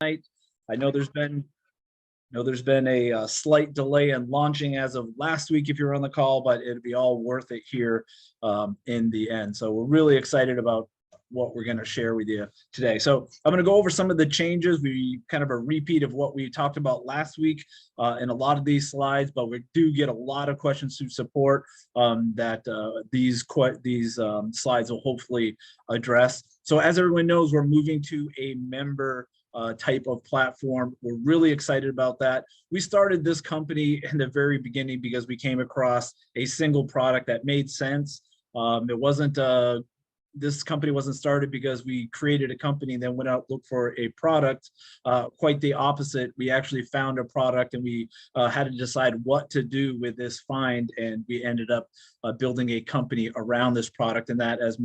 tonight. I know there's been a slight delay in launching as of last week if you're on the call, but it'll be all worth it here in the end. So we're really excited about what we're going to share with you today. So I'm going to go over some of the changes. We kind of a repeat of what we talked about last week in a lot of these slides, but we do get a lot of questions to support that these slides will hopefully address. So as everyone knows, we're moving to a member type of platform. We're really excited about that. We started this company in the very beginning because we came across a single product that made sense. It wasn't this company wasn't started because we created a company and then went out look for a product. Quite the opposite. We actually found a product and we had to decide what to do with this find, and we ended up building a company around this product. And that, as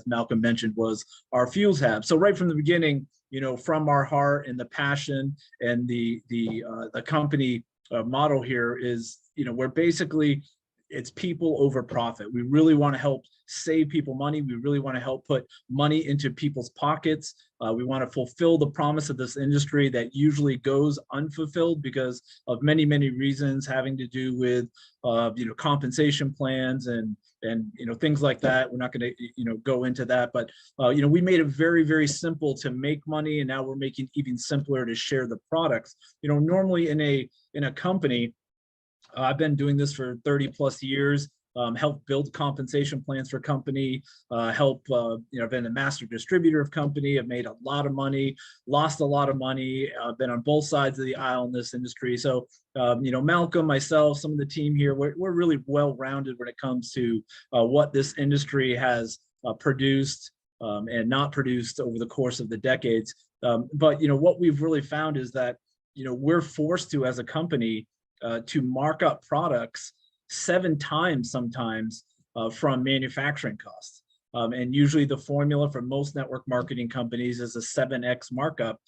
Malcolm mentioned, was our Fuels Hab. So right from the beginning, you know, from our heart and the passion and the company model here is, you know, we're basically, it's people over profit. We really want to help save people money. We really want to help put money into people's pockets. We want to fulfill the promise of this industry that usually goes unfulfilled because of many, many reasons having to do with, you know, compensation plans and you know, things like that. We're not going to, you know, go into that, but you know, we made it very, very simple to make money, and now we're making it even simpler to share the products. You know, normally in a company, I've been doing this for 30 plus years, help build compensation plans for company, you know, I've been a master distributor of company. I've made a lot of money, lost a lot of money. I've been on both sides of the aisle in this industry. So, you know, Malcolm, myself, some of the team here, we're really well-rounded when it comes to what this industry has produced and not produced over the course of the decades. But, you know, what we've really found is that, you know, we're forced to, as a company, to mark up products 7 times sometimes from manufacturing costs. And usually the formula for most network marketing companies is a 7x markup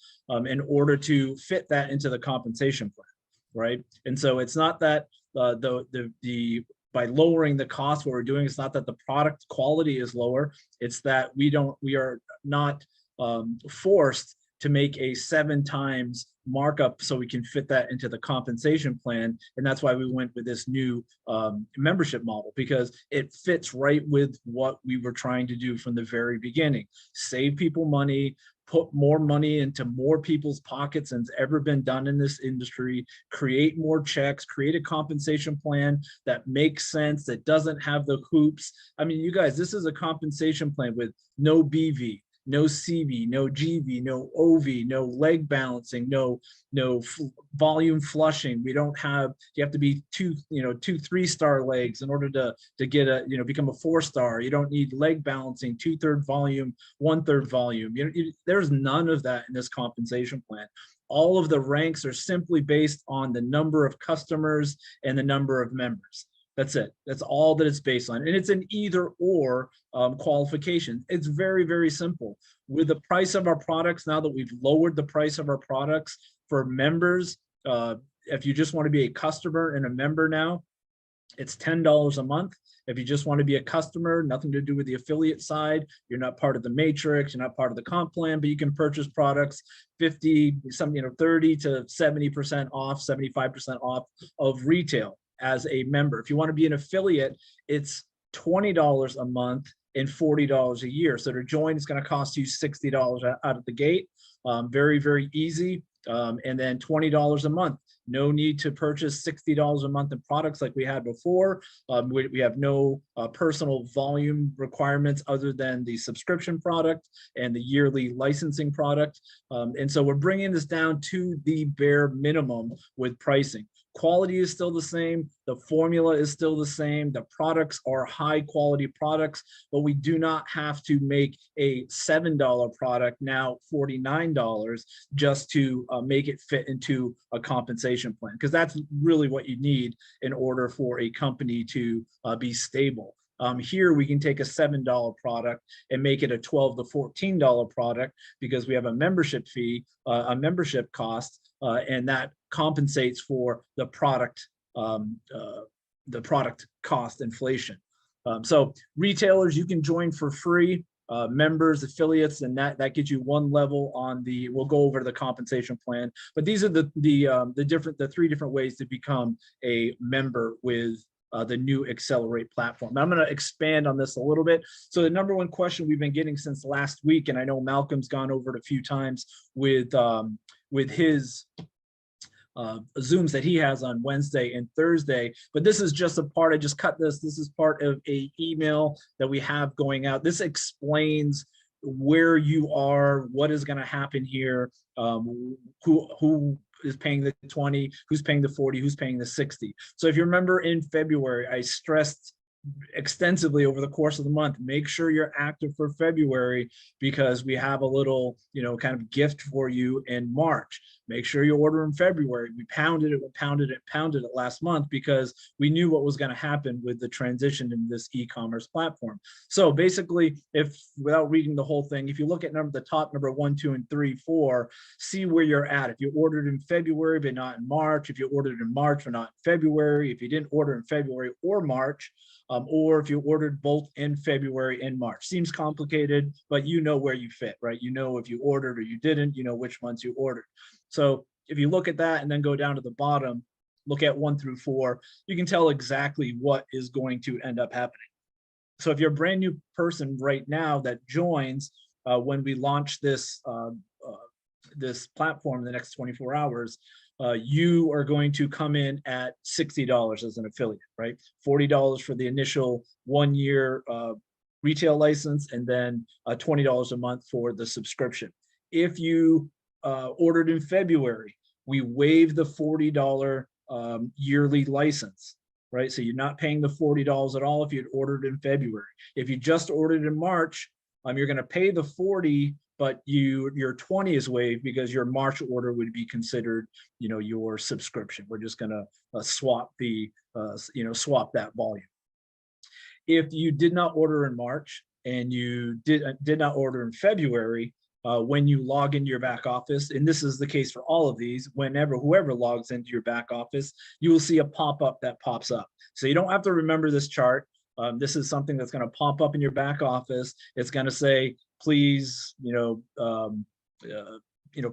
in order to fit that into the compensation plan, right? And so it's not that by lowering the cost, what we're doing, it's not that the product quality is lower, it's that we are not forced to make a 7 times markup so we can fit that into the compensation plan. And that's why we went with this new membership model, because it fits right with what we were trying to do from the very beginning. Save people money, put more money into more people's pockets than's ever been done in this industry, create more checks, create a compensation plan that makes sense, that doesn't have the hoops. I mean, you guys, this is a compensation plan with no BV, no CV, no GV, no OV, no leg balancing, no volume flushing. We don't have, you have to be 2 3-star legs in order to get a, you know, become a 4-star. You don't need leg balancing, 2/3 volume, 1/3 volume. There's none of that in this compensation plan. All of the ranks are simply based on the number of customers and the number of members. That's it. That's all that it's based on. And it's an either or qualification. It's very, very simple. With the price of our products, now that we've lowered the price of our products for members, if you just want to be a customer and a member now, it's $10 a month. If you just want to be a customer, nothing to do with the affiliate side, you're not part of the matrix, you're not part of the comp plan, but you can purchase products 30 to 70% off, 75% off of retail as a member. If you want to be an affiliate, it's $20 a month and $40 a year. So to join, it's going to cost you $60 out of the gate. Very, very easy. And then $20 a month. No need to purchase $60 a month in products like we had before. We have no personal volume requirements other than the subscription product and the yearly licensing product. And so we're bringing this down to the bare minimum with pricing. Quality is still the same. The formula is still the same. The products are high quality products, but we do not have to make a $7 product now $49 just to make it fit into a compensation plan, because that's really what you need in order for a company to be stable. Here we can take a $7 product and make it a $12 to $14 product because we have a membership fee, a membership cost, and that compensates for the product cost inflation. So retailers, you can join for free. members, affiliates, and that gets you one level on the. We'll go over the compensation plan, but these are the three different ways to become a member with the new Xcelerate platform. Now, I'm going to expand on this a little bit. So the number one question we've been getting since last week, and I know Malcolm's gone over it a few times with his Zooms that he has on Wednesday and Thursday, but this is just a part. I just cut this. This is part of a email that we have going out. This explains where you are, what is going to happen here, who is paying the 20, who's paying the 40, who's paying the 60. So if you remember in February, I stressed extensively over the course of the month, make sure you're active for February, because we have a little, kind of gift for you in March. Make sure you order in February. We pounded it last month because we knew what was going to happen with the transition in this e-commerce platform. So basically, without reading the whole thing, if you look at the top number 1, 2, and 3, 4, see where you're at. If you ordered in February but not in March, if you ordered in March but not in February, if you didn't order in February or March, or if you ordered both in February and March. Seems complicated, but you know where you fit, right? You know if you ordered or you didn't, you know which months you ordered. So if you look at that and then go down to the bottom, look at 1 through 4, you can tell exactly what is going to end up happening. So if you're a brand new person right now that joins when we launch this this platform in the next 24 hours, you are going to come in at $60 as an affiliate, right? $40 for the initial 1-year retail license, and then $20 a month for the subscription. If you ordered in February, we waive the $40 yearly license, right? So you're not paying the $40 at all if you'd ordered in February. If you just ordered in March, you're going to pay the $40, but your 20 is waived because your March order would be considered, your subscription. We're just going to swap swap that volume. If you did not order in March and you did not order in February, when you log into your back office, and this is the case for all of these, whoever logs into your back office, you will see a pop-up that pops up. So you don't have to remember this chart. This is something that's going to pop up in your back office. It's going to say, please,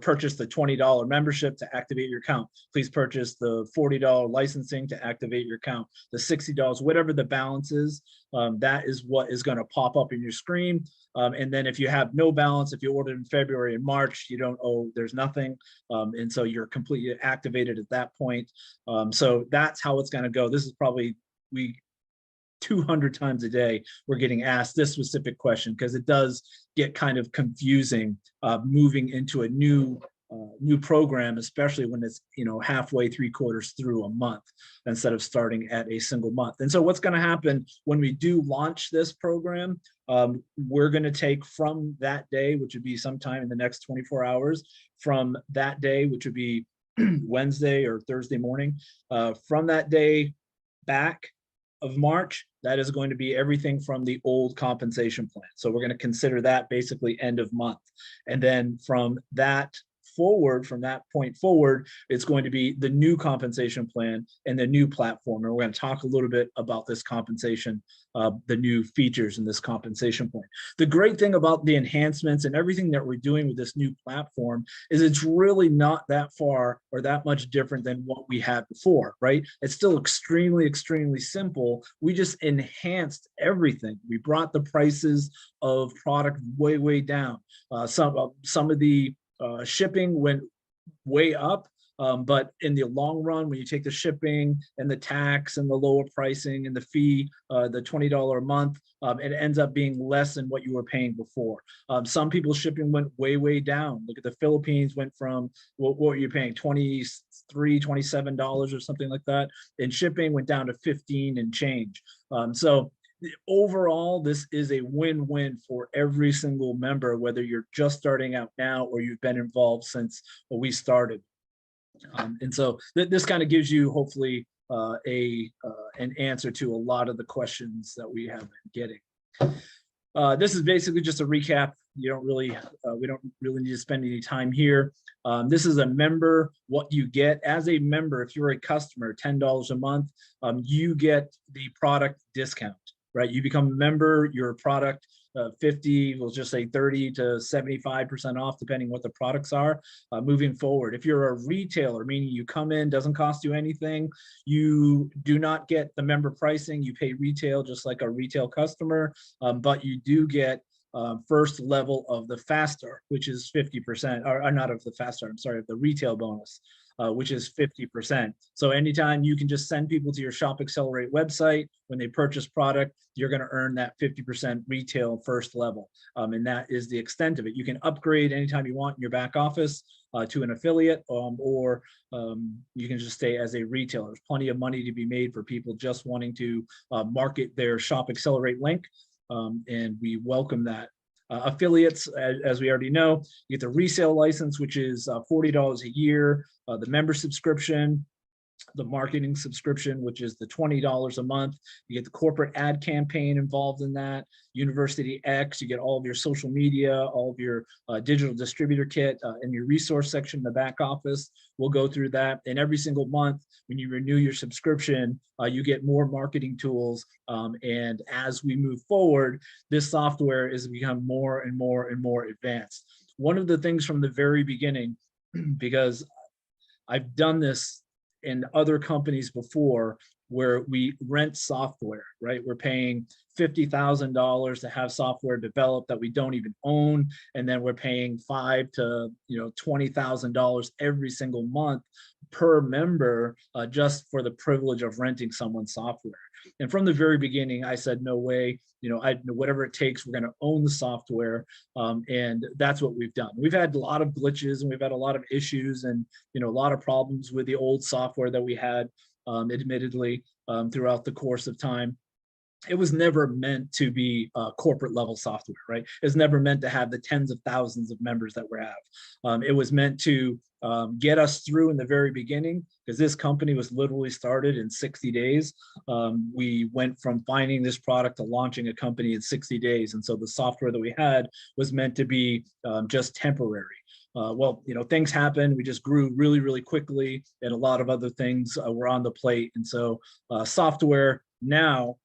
purchase the $20 membership to activate your account. Please purchase the $40 licensing to activate your account. The $60, whatever the balance is, that is what is going to pop up in your screen. And then if you have no balance, if you ordered in February and March, you don't owe, there's nothing. And so you're completely activated at that point. So that's how it's going to go. This is probably, 200 times a day we're getting asked this specific question, because it does get kind of confusing moving into a new program, especially when it's halfway, 3/4 through a month instead of starting at a single month. And so what's going to happen when we do launch this program, we're going to take from that day, which would be sometime in the next 24 hours, from that day, which would be Wednesday or Thursday morning, from that day back of March, that is going to be everything from the old compensation plan. So we're going to consider that basically end of month. And then from that point forward, it's going to be the new compensation plan and the new platform. And we're going to talk a little bit about this compensation, the new features in this compensation plan. The great thing about the enhancements and everything that we're doing with this new platform is it's really not that far or that much different than what we had before, right? It's still extremely, extremely simple. We just enhanced everything. We brought the prices of product way, way down. Some of the shipping went way up, but in the long run, when you take the shipping and the tax and the lower pricing and the fee, the $20 a month, it ends up being less than what you were paying before. Some people's shipping went way, way down. Look at the Philippines, went from, what were you paying, $23, $27 or something like that, and shipping went down to 15 and change. So overall, this is a win-win for every single member, whether you're just starting out now or you've been involved since we started. And so this kind of gives you hopefully an answer to a lot of the questions that we have been getting. This is basically just a recap. We don't really need to spend any time here. This is a member, what you get as a member. If you're a customer, $10 a month, you get the product discount, right? You become a member, your product 50, we'll just say 30 to 75% off, depending what the products are moving forward. If you're a retailer, meaning you come in, doesn't cost you anything, you do not get the member pricing, you pay retail just like a retail customer, but you do get first level of the fast start, which is 50%, or not of the fast start, I'm sorry, of the retail bonus, which is 50%. So anytime you can just send people to your Shop Xcelerate website, when they purchase product, you're going to earn that 50% retail first level. And that is the extent of it. You can upgrade anytime you want in your back office to an affiliate, or you can just stay as a retailer. There's plenty of money to be made for people just wanting to market their Shop Xcelerate link. And we welcome that. Affiliates, as we already know, you get the resale license, which is $40 a year, the member subscription, the marketing subscription, which is the $20 a month. You get the corporate ad campaign involved in that. University X, you get all of your social media, all of your digital distributor kit, and your resource section in the back office. We'll go through that. And every single month, when you renew your subscription, you get more marketing tools. And as we move forward, this software is become more and more and more advanced. One of the things from the very beginning, because I've done this in other companies before, where we rent software, right? We're paying $50,000 to have software developed that we don't even own, and then we're paying $5,000 to $20,000 every single month per member just for the privilege of renting someone's software. And from the very beginning, I said, no way, whatever it takes, we're going to own the software. And that's what we've done. We've had a lot of glitches, and we've had a lot of issues, and a lot of problems with the old software that we had, admittedly, throughout the course of time. It was never meant to be corporate level software, right? It's never meant to have the tens of thousands of members that we have. It was meant to get us through in the very beginning, because this company was literally started in 60 days. We went from finding this product to launching a company in 60 days. And so the software that we had was meant to be just temporary. Well, things happened. We just grew really, really quickly, and a lot of other things were on the plate. And so software now,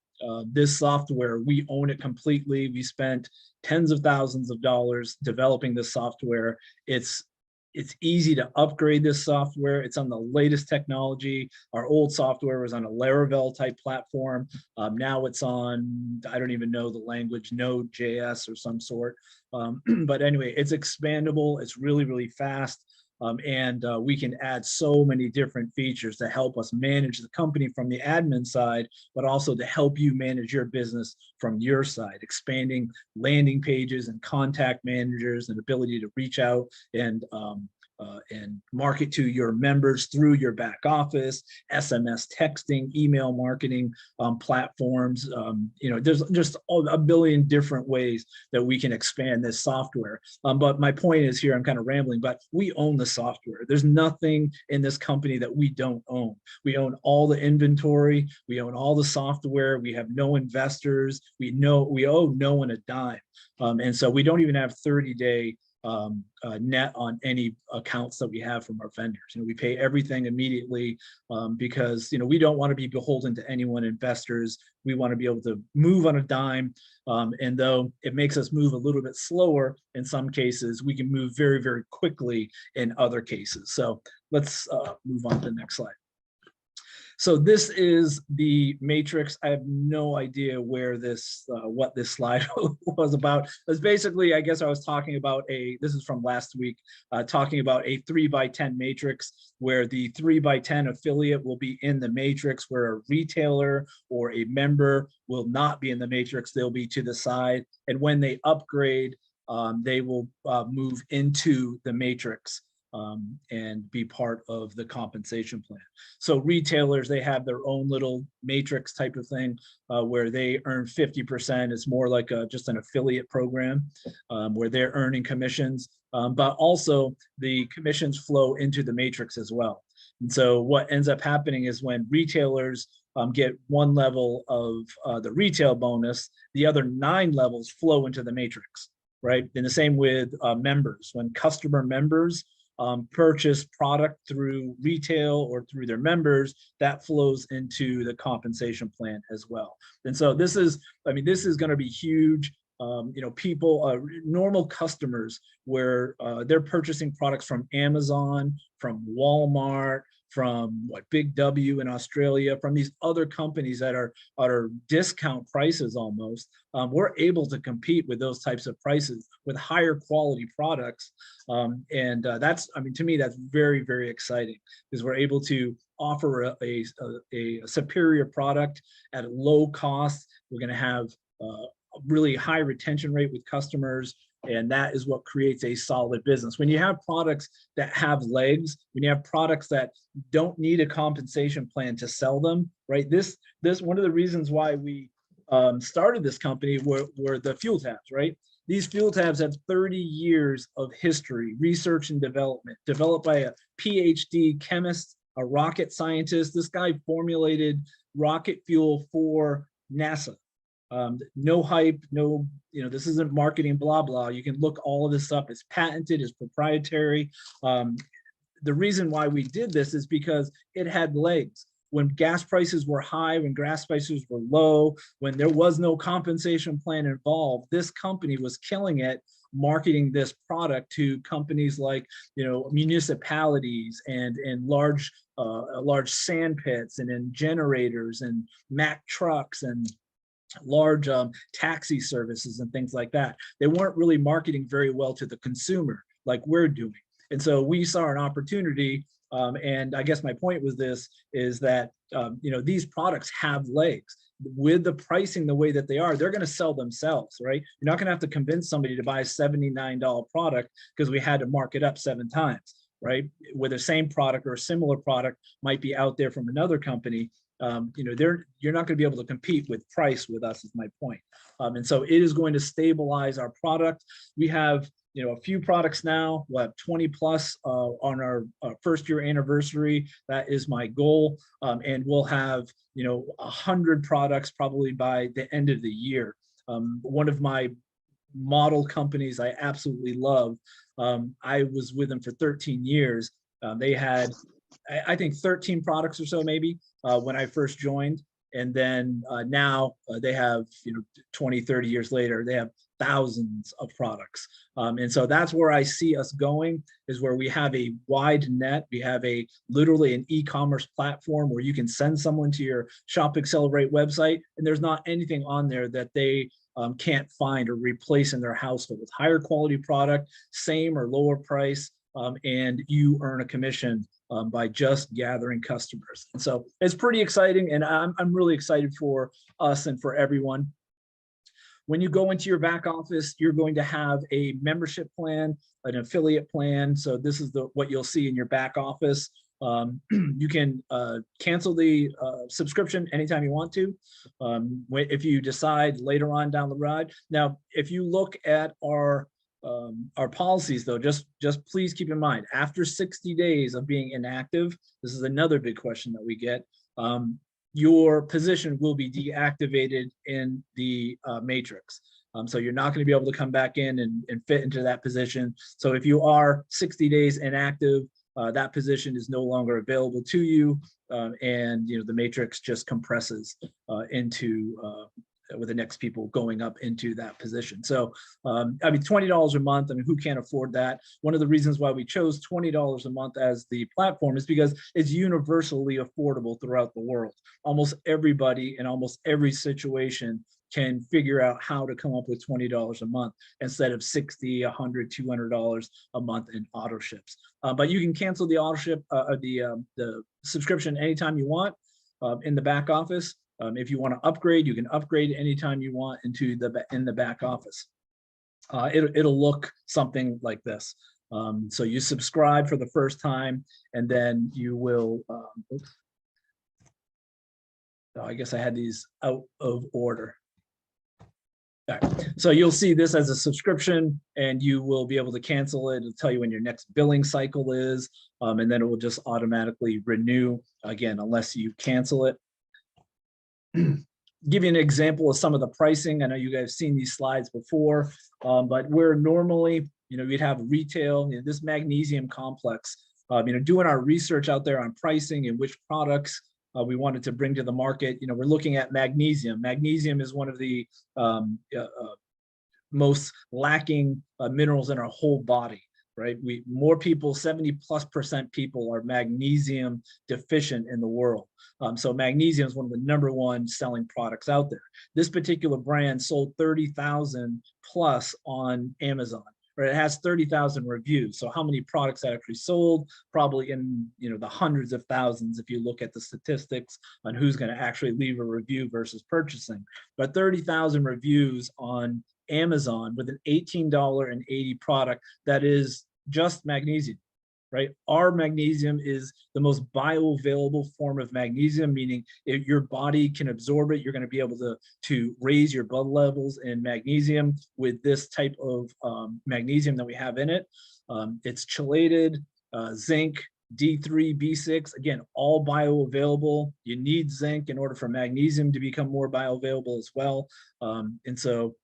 this software, we own it completely. We spent tens of thousands of dollars developing this software. It's easy to upgrade this software. It's on the latest technology. Our old software was on a Laravel type platform. Now it's on, I don't even know the language, Node.js or some sort. But anyway, it's expandable. It's really, really fast. And we can add so many different features to help us manage the company from the admin side, but also to help you manage your business from your side, expanding landing pages and contact managers and ability to reach out and market to your members through your back office, SMS texting, email marketing platforms. There's just a billion different ways that we can expand this software. But my point is here, I'm kind of rambling, but we own the software. There's nothing in this company that we don't own. We own all the inventory. We own all the software. We have no investors. We owe no one a dime. And so we don't even have 30-day net on any accounts that we have from our vendors. We pay everything immediately because we don't want to be beholden to anyone, investors. We want to be able to move on a dime, and though it makes us move a little bit slower in some cases, we can move very, very quickly in other cases. So let's move on to the next slide. So this is the matrix. I have no idea where what this slide was about. It's basically, I guess I was talking about this is from last week, talking about a 3x10 matrix, where the 3x10 affiliate will be in the matrix, where a retailer or a member will not be in the matrix. They'll be to the side. And when they upgrade, they will move into the matrix and be part of the compensation plan. So retailers, they have their own little matrix type of thing where they earn 50%. It's more like just an affiliate program where they're earning commissions, but also the commissions flow into the matrix as well. And so what ends up happening is when retailers get one level of the retail bonus, the other 9 levels flow into the matrix, right? And the same with members. When customer members purchase product through retail or through their members, that flows into the compensation plan as well. And so this is going to be huge. people, normal customers, where they're purchasing products from Amazon, from Walmart, from Big W in Australia, from these other companies that are discount prices almost. We're able to compete with those types of prices with higher quality products. And that's, I mean, to me, that's very, very exciting, because we're able to offer a superior product at a low cost. We're going to have a really high retention rate with customers. And that is what creates a solid business. When you have products that have legs, when you have products that don't need a compensation plan to sell them, right? This one of the reasons why we started this company were the fuel tabs, right? These fuel tabs have 30 years of history, research and development, developed by a PhD chemist, a rocket scientist. This guy formulated rocket fuel for NASA. No hype, no, this isn't marketing, blah, blah. You can look all of this up. It's patented, it's proprietary. The reason why we did this is because it had legs. When gas prices were high, when gas prices were low, when there was no compensation plan involved, this company was killing it, marketing this product to companies like, municipalities and large sand pits, and in generators and Mack trucks and large taxi services and things like that. They weren't really marketing very well to the consumer like we're doing. And so we saw an opportunity, and I guess my point was this, is that these products have legs. With the pricing the way that they are, they're going to sell themselves, right? You're not going to have to convince somebody to buy a $79 product because we had to mark it up 7 times, right? Where the same product or a similar product might be out there from another company. You're not going to be able to compete with price with us, is my point. And so it is going to stabilize our product. We have a few products now. We'll have 20 plus on our first year anniversary. That is my goal. And we'll have 100 products probably by the end of the year. One of my model companies I absolutely love, I was with them for 13 years. They had, I think, 13 products or so maybe when I first joined. And then now they have, 20, 30 years later, they have thousands of products. And so that's where I see us going, is where we have a wide net. We have literally an e-commerce platform where you can send someone to your Shop Xcelerate website, and there's not anything on there that they can't find or replace in their household. Higher quality product, same or lower price, and you earn a commission by just gathering customers. And so it's pretty exciting, and I'm really excited for us and for everyone. When you go into your back office, you're going to have a membership plan, an affiliate plan. So this is what you'll see in your back office. You can cancel the subscription anytime you want to, if you decide later on down the road. Now, if you look at our policies, though, just please keep in mind, after 60 days of being inactive, this is another big question that we get, your position will be deactivated in the matrix. So you're not going to be able to come back in and fit into that position. So if you are 60 days inactive, that position is no longer available to you, and the matrix just compresses into with the next people going up into that position. So, I mean, $20 a month, I mean, who can't afford that? One of the reasons why we chose $20 a month as the platform is because it's universally affordable throughout the world. Almost everybody in almost every situation can figure out how to come up with $20 a month instead of $60, $100, $200 a month in auto ships. But you can cancel the auto ship, the subscription anytime you want in the back office. If you want to upgrade, you can upgrade anytime you want in the back office. It'll look something like this. So you subscribe for the first time, and then you will. Oops. Oh, I guess I had these out of order. All right. So you'll see this as a subscription, and you will be able to cancel it. It'll tell you when your next billing cycle is, and then it will just automatically renew again unless you cancel it. Give you an example of some of the pricing. I know you guys have seen these slides before, but where normally, you'd have retail, this magnesium complex, doing our research out there on pricing and which products we wanted to bring to the market. We're looking at magnesium. Magnesium is one of the most lacking minerals in our whole body, right? More people, 70+% people are magnesium deficient in the world. So magnesium is one of the #1 selling products out there. This particular brand sold 30,000 plus on Amazon. Right, it has 30,000 reviews. So how many products actually sold? Probably in the hundreds of thousands if you look at the statistics on who's going to actually leave a review versus purchasing. But 30,000 reviews on Amazon with an $18.80 product that is just magnesium, right? Our magnesium is the most bioavailable form of magnesium, meaning if your body can absorb it, you're going to be able to raise your blood levels in magnesium with this type of magnesium that we have in it. It's chelated, zinc, D3, B6, again, all bioavailable. You need zinc in order for magnesium to become more bioavailable as well. And so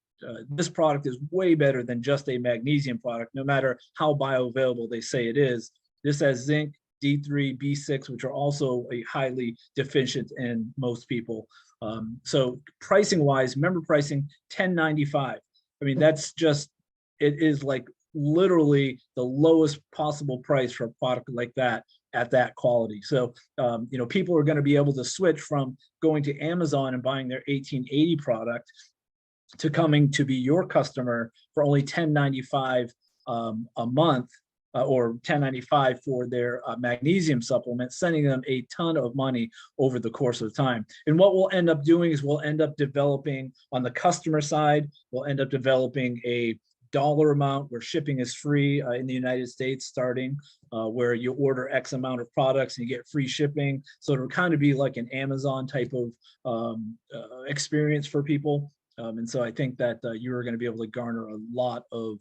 this product is way better than just a magnesium product, no matter how bioavailable they say it is. This has zinc, D3, B6, which are also a highly deficient in most people. So pricing wise, member pricing, $10.95. I mean, that's just, it is like literally the lowest possible price for a product like that at that quality. So, people are going to be able to switch from going to Amazon and buying their 1880 product to coming to be your customer for only $10.95 a month, or $10.95 for their magnesium supplement, sending them a ton of money over the course of time. And what we'll end up doing is we'll end up developing on the customer side, we'll end up developing a dollar amount where shipping is free in the United States, starting where you order X amount of products and you get free shipping. So it'll kind of be like an Amazon type of experience for people. And so I think that you're going to be able to garner a lot of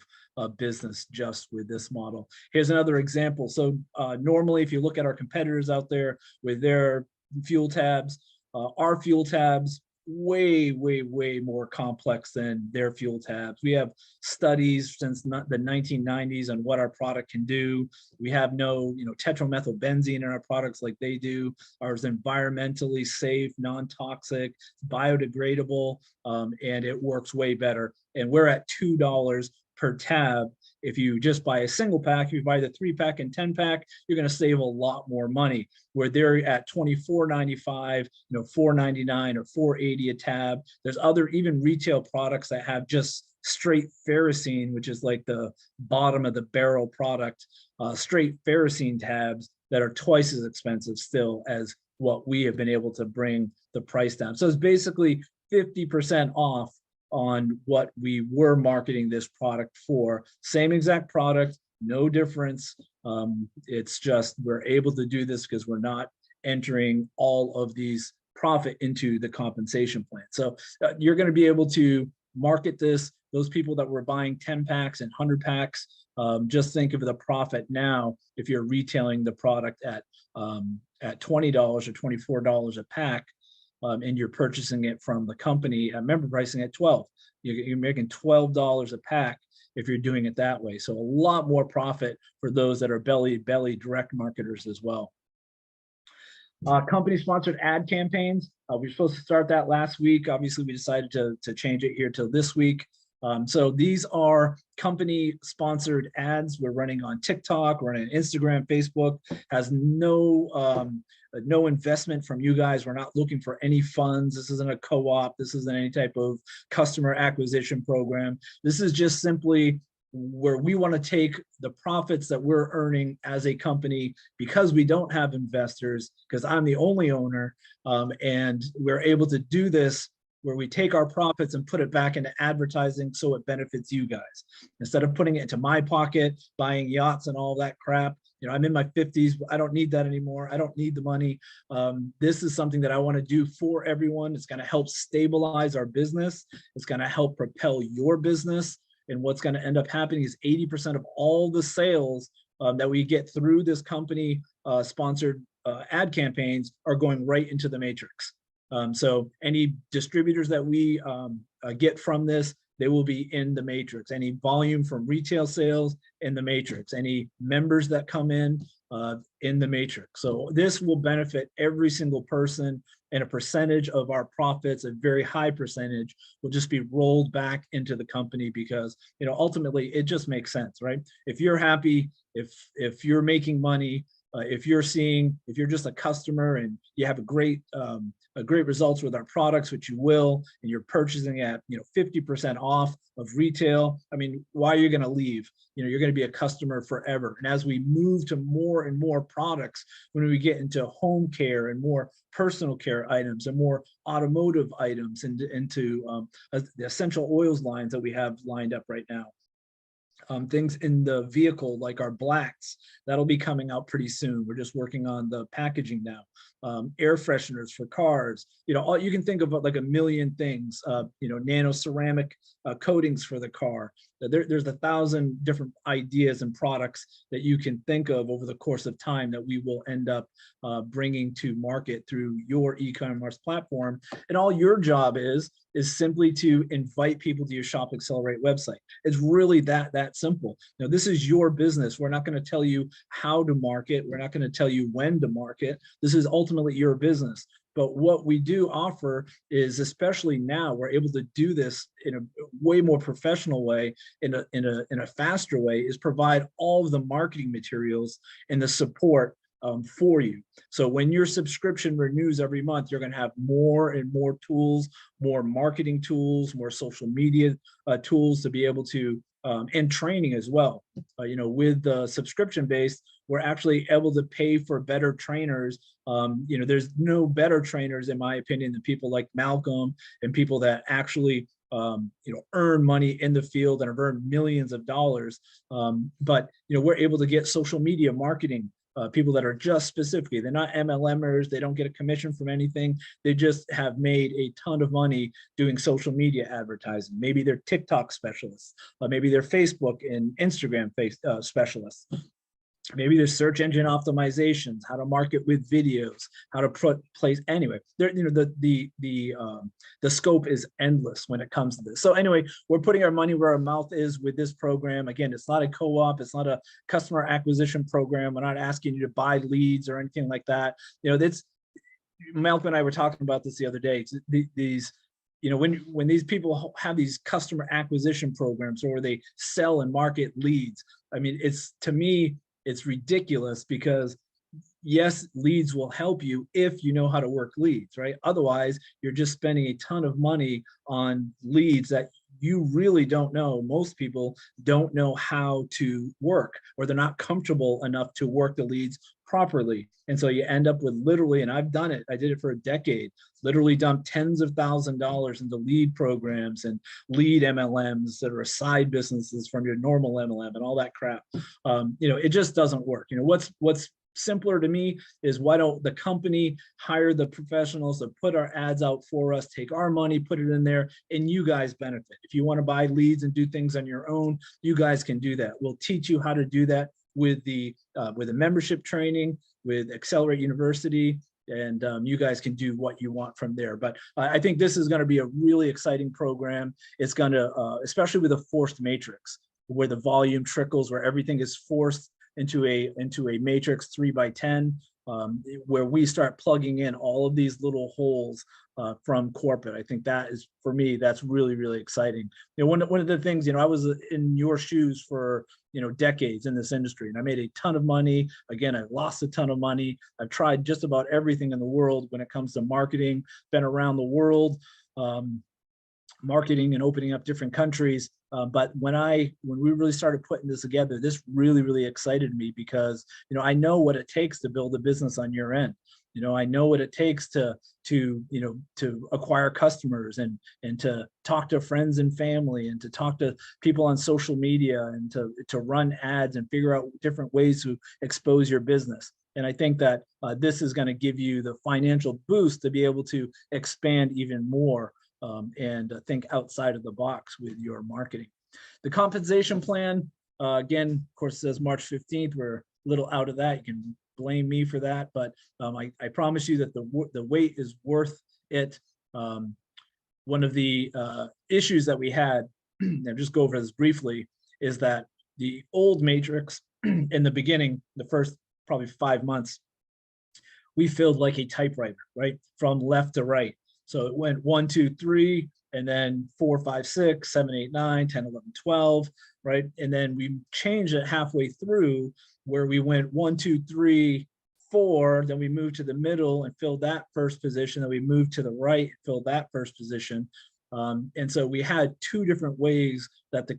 business just with this model. Here's another example. So normally, if you look at our competitors out there with their fuel tabs, our fuel tabs, way more complex than their fuel tabs. We have studies since the 1990s on what our product can do. We have no tetramethylbenzene in our products like they do. Ours is environmentally safe, non-toxic, biodegradable, and it works way better. And we're at $2 per tab. If you just buy a single pack, if you buy the 3-pack and 10-pack, you're going to save a lot more money. Where they're at $24.95, $4.99 or $4.80 a tab. There's other even retail products that have just straight ferrocene, which is like the bottom of the barrel product, straight ferrocene tabs that are twice as expensive still as what we have been able to bring the price down. So it's basically 50% off on what we were marketing this product for. Same exact product, no difference. It's just we're able to do this because we're not entering all of these profit into the compensation plan. So you're going to be able to market this. Those people that were buying 10 packs and 100 packs, just think of the profit now if you're retailing the product at $20 or $24 a pack. And you're purchasing it from the company at member pricing at $12. You're making $12 a pack if you're doing it that way. So a lot more profit for those that are belly direct marketers as well. Company sponsored ad campaigns. We were supposed to start that last week. Obviously, we decided to change it here till this week. So these are company sponsored ads. We're running on TikTok, we're running on Instagram, Facebook. Has no investment from you guys. We're not looking for any funds. This isn't a co-op. This isn't any type of customer acquisition program. This is just simply where we want to take the profits that we're earning as a company, because we don't have investors, because I'm the only owner, and we're able to do this where we take our profits and put it back into advertising so it benefits you guys. Instead of putting it into my pocket, buying yachts and all that crap. I'm in my 50s. I don't need that anymore. I don't need the money. This is something that I want to do for everyone. It's going to help stabilize our business. It's going to help propel your business. And what's going to end up happening is 80% of all the sales that we get through this company sponsored ad campaigns are going right into the matrix. So any distributors that we get from this, they will be in the matrix. Any volume from retail sales in the matrix. Any members that come in the matrix. So this will benefit every single person and a percentage of our profits, a very high percentage, will just be rolled back into the company because, you know, ultimately it just makes sense, right? If you're happy, if you're making money, if you're just a customer and you have a great results with our products, which you will, and you're purchasing at, you know, 50% off of retail, I mean, why are you going to leave? You know, you're going to be a customer forever. And as we move to more and more products, when we get into home care and more personal care items and more automotive items and into the essential oils lines that we have lined up right now. Things in the vehicle like our blacks, that'll be coming out pretty soon. We're just working on the packaging now. Air fresheners for cars, you know, all you can think of like a million things, you know, nano ceramic coatings for the car. There's 1,000 different ideas and products that you can think of over the course of time that we will end up bringing to market through your e-commerce platform. And all your job is simply to invite people to your Shop Xcelerate website. It's really that simple. Now, this is your business. We're not going to tell you how to market. We're not going to tell you when to market. This is ultimately your business. But what we do offer is, especially now, we're able to do this in a way more professional way, in a faster way, is provide all of the marketing materials and the support for you. So when your subscription renews every month, you're going to have more and more tools, more marketing tools, more social media tools to be able to, and training as well. You know, with the subscription based, we're actually able to pay for better trainers. You know, there's no better trainers, in my opinion, than people like Malcolm and people that actually you know, earn money in the field and have earned millions of dollars. But, you know, we're able to get social media marketing people that are just specifically, they're not MLMers, they don't get a commission from anything. They just have made a ton of money doing social media advertising. Maybe they're TikTok specialists, maybe they're Facebook and Instagram specialists. Maybe there's search engine optimizations, how to market with videos, how to put place. Anyway, there, you know, the scope is endless when it comes to this. So anyway, we're putting our money where our mouth is with this program. Again, it's not a co-op, it's not a customer acquisition program. We're not asking you to buy leads or anything like that. You know, that's, Malcolm and I were talking about this the other day. These, you know, when these people have these customer acquisition programs or they sell and market leads, I mean, it's, to me, it's ridiculous, because yes, leads will help you if you know how to work leads, right? Otherwise, you're just spending a ton of money on leads that you really don't know. Most people don't know how to work, or they're not comfortable enough to work the leads properly. And so you end up with literally, and I've done it, I did it for a decade, literally dumped tens of thousands of dollars into lead programs and lead MLMs that are side businesses from your normal MLM and all that crap. You know, it just doesn't work. You know, what's simpler to me is, why don't the company hire the professionals to put our ads out for us, take our money, put it in there, and you guys benefit. If you want to buy leads and do things on your own, you guys can do that. We'll teach you how to do that with the membership training, with Xcelerate University, and you guys can do what you want from there. But I think this is going to be a really exciting program. It's going to, especially with a forced matrix, where the volume trickles, where everything is forced into a matrix 3x10, where we start plugging in all of these little holes from corporate. I think that is, for me, that's really, really exciting. You know, one of the things, you know, I was in your shoes for, you know, decades in this industry, and I made a ton of money. Again, I lost a ton of money. I've tried just about everything in the world when it comes to marketing, been around the world, marketing and opening up different countries. But when we really started putting this together, this really, really excited me, because, you know, I know what it takes to build a business on your end. You know, I know what it takes to acquire customers and to talk to friends and family, and to talk to people on social media, and to run ads and figure out different ways to expose your business. And I think that this is going to give you the financial boost to be able to expand even more, and think outside of the box with your marketing. The compensation plan, again, of course, says March 15th. We're a little out of that. You can blame me for that, but I promise you that the wait is worth it. One of the issues that we had, and just go over this briefly, is that the old matrix in the beginning, the first probably 5 months, we filled like a typewriter, right? From left to right. So it went 1, 2, 3, and then 4, 5, 6, 7, 8, 9, 10, 11, 12, right? And then we changed it halfway through where we went 1, 2, 3, 4, then we moved to the middle and filled that first position. Then we moved to the right, filled that first position. And so we had two different ways that the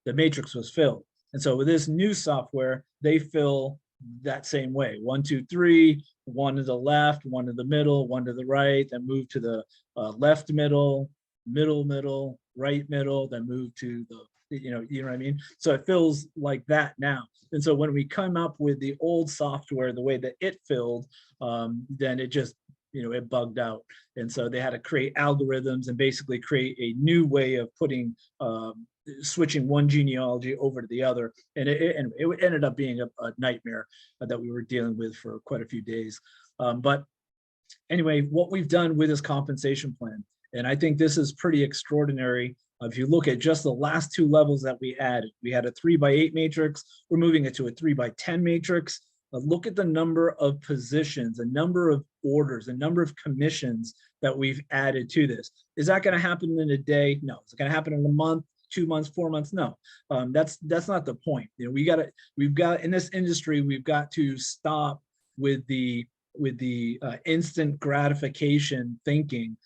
matrix was filled. And so with this new software, they fill that same way: 1, 2, 3, 1 to the left, 1 to the middle, 1 to the right, then move to the left middle, middle, right middle, then move to the you know what I mean. So it feels like that now. And so when we come up with the old software, the way that it filled, then it just it bugged out. And so they had to create algorithms and basically create a new way of putting switching one genealogy over to the other, and it ended up being a nightmare that we were dealing with for quite a few days. But anyway, what we've done with this compensation plan, and I think this is pretty extraordinary. If you look at just the last two levels that we had a 3x8 matrix. We're moving it to a 3x10 matrix. Look at the number of positions, a number of orders, a number of commissions that we've added to this. Is that going to happen in a day? No. Is it going to happen in a month, 2 months, 4 months? No. That's not the point. We've got in this industry, we've got to stop with the instant gratification thinking,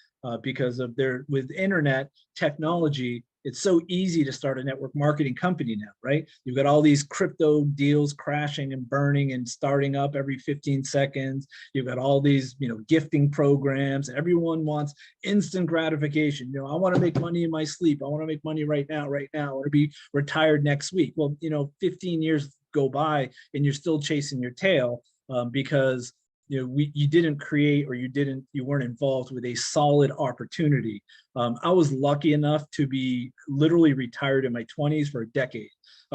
because of with internet technology, it's so easy to start a network marketing company now, right? You've got all these crypto deals crashing and burning and starting up every 15 seconds. You've got all these, gifting programs. Everyone wants instant gratification. I want to make money in my sleep. I want to make money right now. I want to be retired next week. Well, 15 years go by and you're still chasing your tail, because you didn't create, or you weren't involved with a solid opportunity. I was lucky enough to be literally retired in my 20s for a decade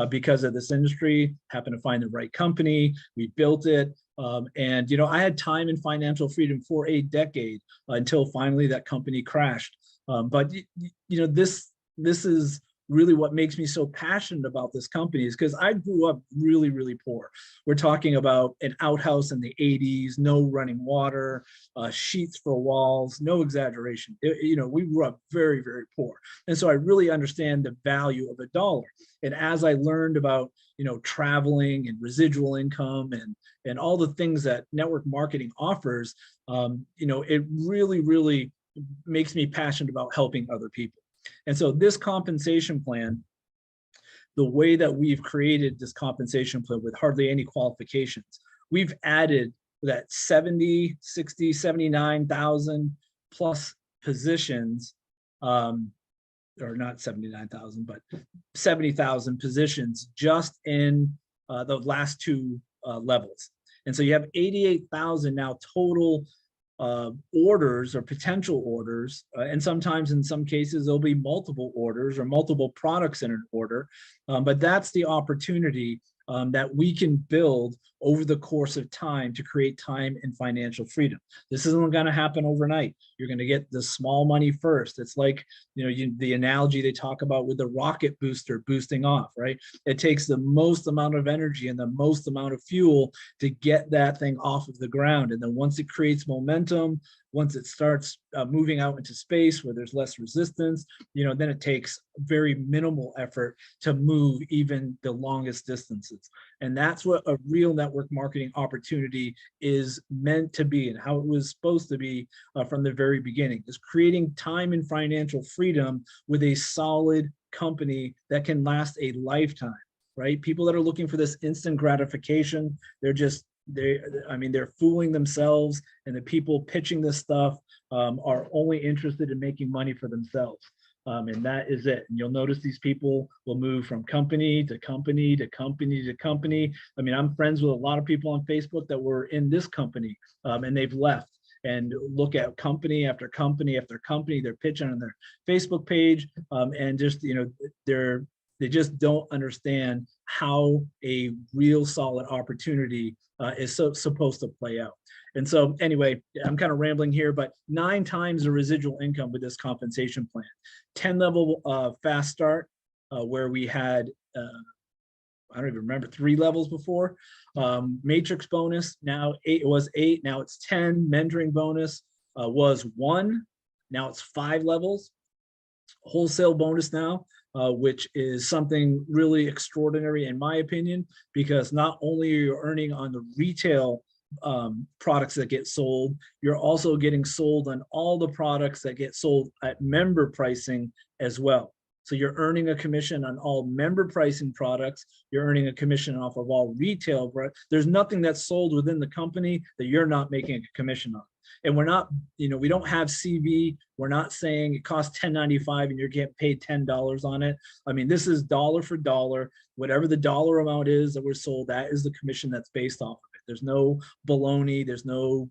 because of this industry. Happened to find the right company. We built it. And I had time and financial freedom for a decade until finally that company crashed. But this is really what makes me so passionate about this company, is because I grew up really, really poor. We're talking about an outhouse in the 80s, no running water, sheets for walls, no exaggeration. We grew up very, very poor. And so I really understand the value of a dollar. And as I learned about, traveling and residual income and all the things that network marketing offers, it really, really makes me passionate about helping other people. And so this compensation plan, the way that we've created this compensation plan with hardly any qualifications, we've added that 70, 60, 79,000 plus positions, or not 79,000, but 70,000 positions just in the last two levels. And so you have 88,000 now total orders or potential orders, and sometimes in some cases there'll be multiple orders or multiple products in an order, but that's the opportunity that we can build over the course of time to create time and financial freedom. This isn't going to happen overnight. You're going to get the small money first. It's like, the analogy they talk about with the rocket booster boosting off, right? It takes the most amount of energy and the most amount of fuel to get that thing off of the ground. And then once it creates momentum, once it starts moving out into space where there's less resistance, then it takes very minimal effort to move even the longest distances. And that's what a real network marketing opportunity is meant to be, and how it was supposed to be from the very beginning, is creating time and financial freedom with a solid company that can last a lifetime, right? People that are looking for this instant gratification, they're fooling themselves, and the people pitching this stuff are only interested in making money for themselves. And that is it. And you'll notice these people will move from company to company to company to company. I'm friends with a lot of people on Facebook that were in this company, and they've left. And look at company after company after company they're pitching on their Facebook page, and just they just don't understand how a real solid opportunity is supposed to play out. And so anyway, I'm kind of rambling here, but 9 times the residual income with this compensation plan. 10 level fast start, where we had I don't even remember, 3 levels before. Matrix bonus, now it was 8, now it's 10. Mentoring bonus was 1, now it's 5 levels. Wholesale bonus now, which is something really extraordinary in my opinion, because not only are you earning on the retail products that get sold, you're also getting sold on all the products that get sold at member pricing as well. So you're earning a commission on all member pricing products. You're earning a commission off of all retail. There's nothing that's sold within the company that you're not making a commission on. And we're not, we don't have CV. We're not saying it costs $10.95 and you're getting paid $10 on it. I mean, this is dollar for dollar. Whatever the dollar amount is that we're sold, that is the commission that's based off of it. There's no baloney. There's no,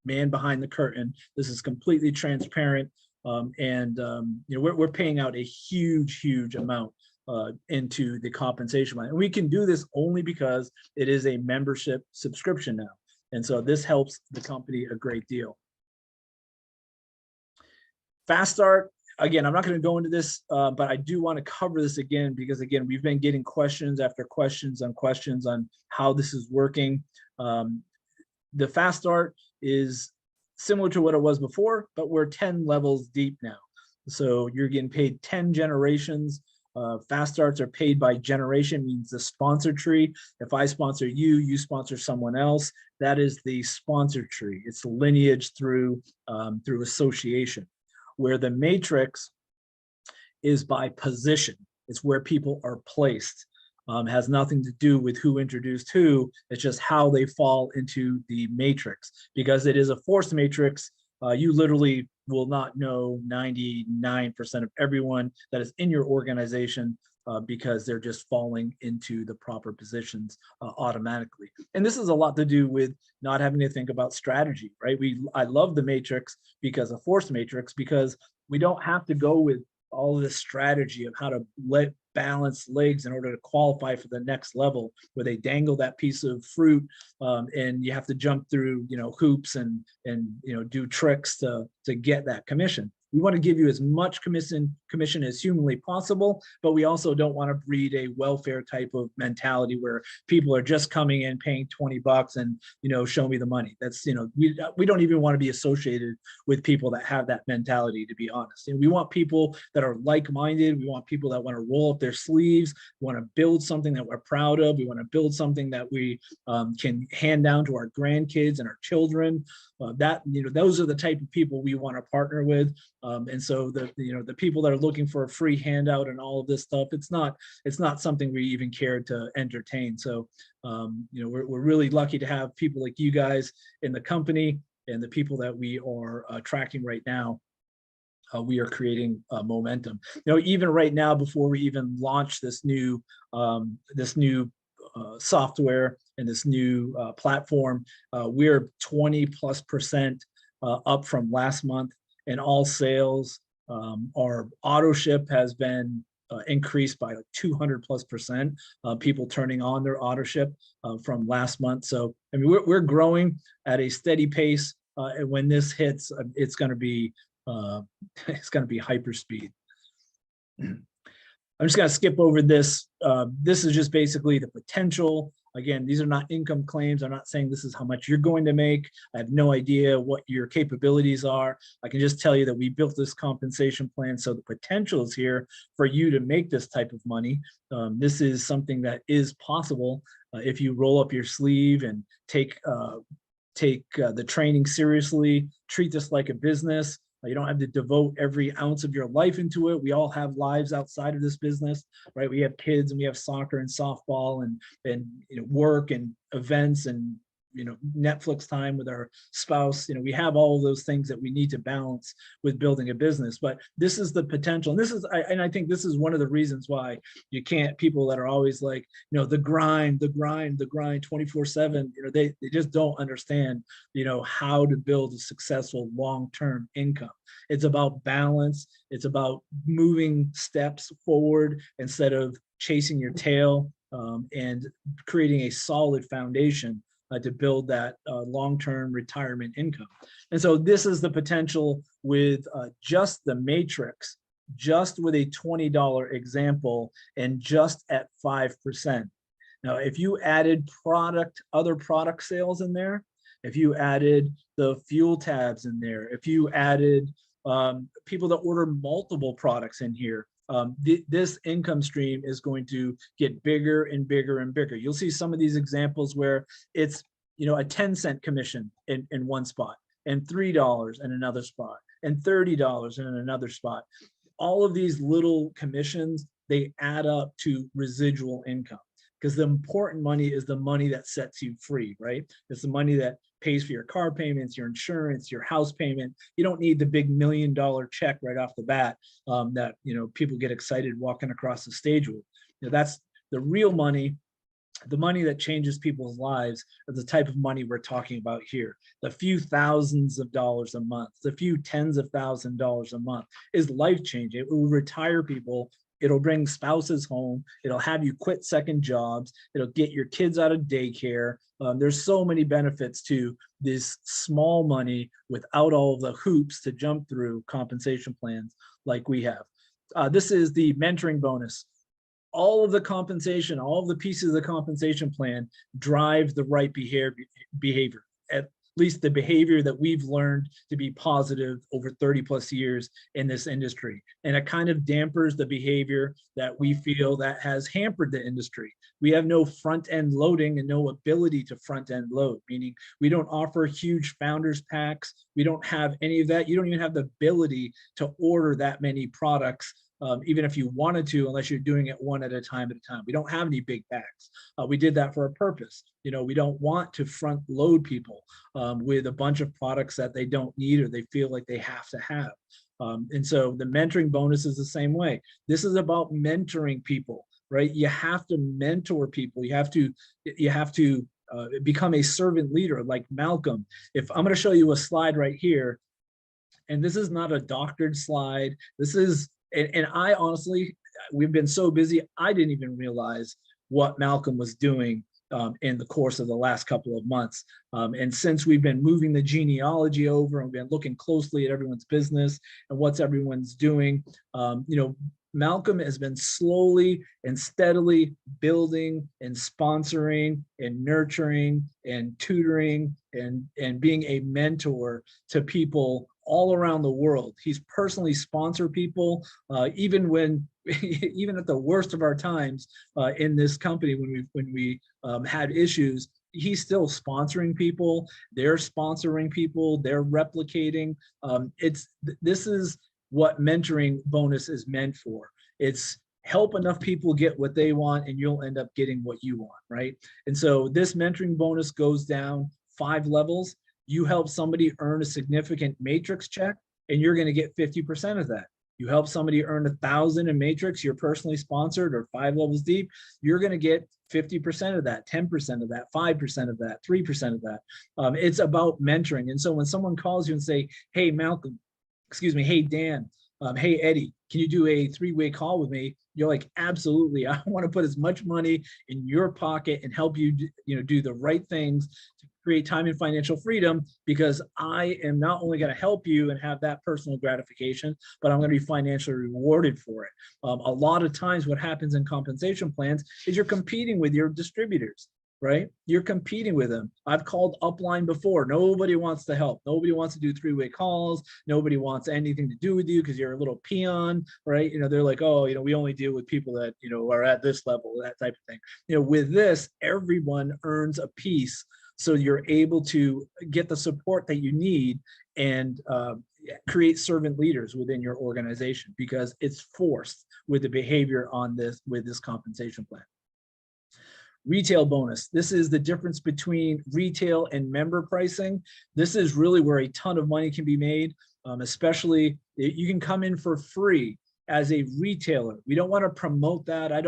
man behind the curtain. This is completely transparent. We're paying out a huge amount into the compensation line. And we can do this only because it is a membership subscription now. And so this helps the company a great deal. Fast Start, again, I'm not going to go into this, but I do want to cover this again, because again, we've been getting questions after questions on how this is working. The Fast Start is similar to what it was before, but we're 10 levels deep now. So you're getting paid 10 generations. Fast Starts are paid by generation, means the sponsor tree. If I sponsor you, you sponsor someone else. That is the sponsor tree. It's the lineage through association. Where the matrix is by position. It's where people are placed. Has nothing to do with who introduced who. It's just how they fall into the matrix. Because it is a forced matrix, you literally will not know 99% of everyone that is in your organization because they're just falling into the proper positions automatically. And this is a lot to do with not having to think about strategy, right? I love the matrix, because a forced matrix, because we don't have to go with all of this strategy of how to let balance legs in order to qualify for the next level, where they dangle that piece of fruit and you have to jump through hoops and do tricks to get that commission. We want to give you as much commission as humanly possible, but we also don't want to breed a welfare type of mentality where people are just coming in paying $20 and show me the money. That's we don't even want to be associated with people that have that mentality, to be honest. And we want people that are like-minded. We want people that want to roll up their sleeves, want to build something that we're proud of. We want to build something that we can hand down to our grandkids and our children. Those are the type of people we want to partner with. And so the people that are looking for a free handout and all of this stuff, it's not something we even care to entertain. So we're really lucky to have people like you guys in the company, and the people that we are tracking right now. We are creating momentum. Even right now, before we even launch this new software and this new platform, we're 20+% up from last month. And all sales, our auto ship has been increased by like 200+%. People turning on their auto ship from last month. So I mean, we're growing at a steady pace. And when this hits, it's going to be hyper speed. I'm just going to skip over this. This is just basically the potential. Again, these are not income claims. I'm not saying this is how much you're going to make. I have no idea what your capabilities are. I can just tell you that we built this compensation plan, so the potential is here for you to make this type of money. This is something that is possible if you roll up your sleeve and take the training seriously, treat this like a business. You don't have to devote every ounce of your life into it. We all have lives outside of this business, right? We have kids and we have soccer and softball and work and events and Netflix time with our spouse. We have all of those things that we need to balance with building a business. But this is the potential. And I think this is one of the reasons why you can't, people that are always like, the grind 24/7, they just don't understand, how to build a successful long-term income. It's about balance. It's about moving steps forward instead of chasing your tail, and creating a solid foundation to build that long-term retirement income. And so this is the potential with just the matrix, just with a $20 example and just at 5%. Now, if you added other product sales in there, if you added the fuel tabs in there, if you added people that order multiple products in here, this income stream is going to get bigger and bigger and bigger. You'll see some of these examples where it's, a 10-cent commission in one spot, and $3 in another spot, and $30 in another spot. All of these little commissions, they add up to residual income, because the important money is the money that sets you free, right? It's the money that pays for your car payments, your insurance, your house payment. You don't need the big $1 million check right off the bat that people get excited walking across the stage with. That's the real money. The money that changes people's lives are the type of money we're talking about here. The few thousands of dollars a month, the few tens of thousands of dollars a month is life-changing. It will retire people. It'll bring spouses home. It'll have you quit second jobs. It'll get your kids out of daycare. There's so many benefits to this small money without all of the hoops to jump through compensation plans like we have. This is the mentoring bonus. All of the compensation, all of the pieces of the compensation plan drive the right behavior, at least the behavior that we've learned to be positive over 30 plus years in this industry. And it kind of dampers the behavior that we feel that has hampered the industry. We have no front end loading and no ability to front end load, meaning we don't offer huge founders packs. We don't have any of that. You don't even have the ability to order that many products. Even if you wanted to, unless you're doing it one at a time. We don't have any big packs. We did that for a purpose. We don't want to front load people with a bunch of products that they don't need or they feel like they have to have. And so the mentoring bonus is the same way. This is about mentoring people, right? You have to mentor people. You have to become a servant leader like Malcolm. If I'm going to show you a slide right here, and this is not a doctored slide. This is, and I honestly, we've been so busy, I didn't even realize what Malcolm was doing in the course of the last couple of months. And since we've been moving the genealogy over and we've been looking closely at everyone's business and what's everyone's doing, Malcolm has been slowly and steadily building and sponsoring and nurturing and tutoring and being a mentor to people all around the world. He's personally sponsored people, even at the worst of our times in this company, when we had issues. He's still sponsoring people. They're sponsoring people. They're replicating. This is what mentoring bonus is meant for. It's help enough people get what they want, and you'll end up getting what you want, right? And so this mentoring bonus goes down 5 levels. You help somebody earn a significant matrix check, and you're going to get 50% of that. You help somebody earn 1,000 in matrix, you're personally sponsored or 5 levels deep, you're going to get 50% of that, 10% of that, 5% of that, 3% of that. It's about mentoring. And so when someone calls you and say, hey, Malcolm, hey, Dan, hey, Eddie, can you do a 3-way call with me? You're like, absolutely. I want to put as much money in your pocket and help you, do the right things to create time and financial freedom, because I am not only going to help you and have that personal gratification, but I'm going to be financially rewarded for it. A lot of times what happens in compensation plans is you're competing with your distributors, right? You're competing with them. I've called upline before. Nobody wants to help. Nobody wants to do 3-way calls. Nobody wants anything to do with you because you're a little peon, right? They're like, oh, we only deal with people that, are at this level, that type of thing. With this, everyone earns a piece. So you're able to get the support that you need and create servant leaders within your organization, because it's forced with the behavior with this compensation plan. Retail bonus. This is the difference between retail and member pricing. This is really where a ton of money can be made, especially you can come in for free as a retailer. We don't want to promote that. I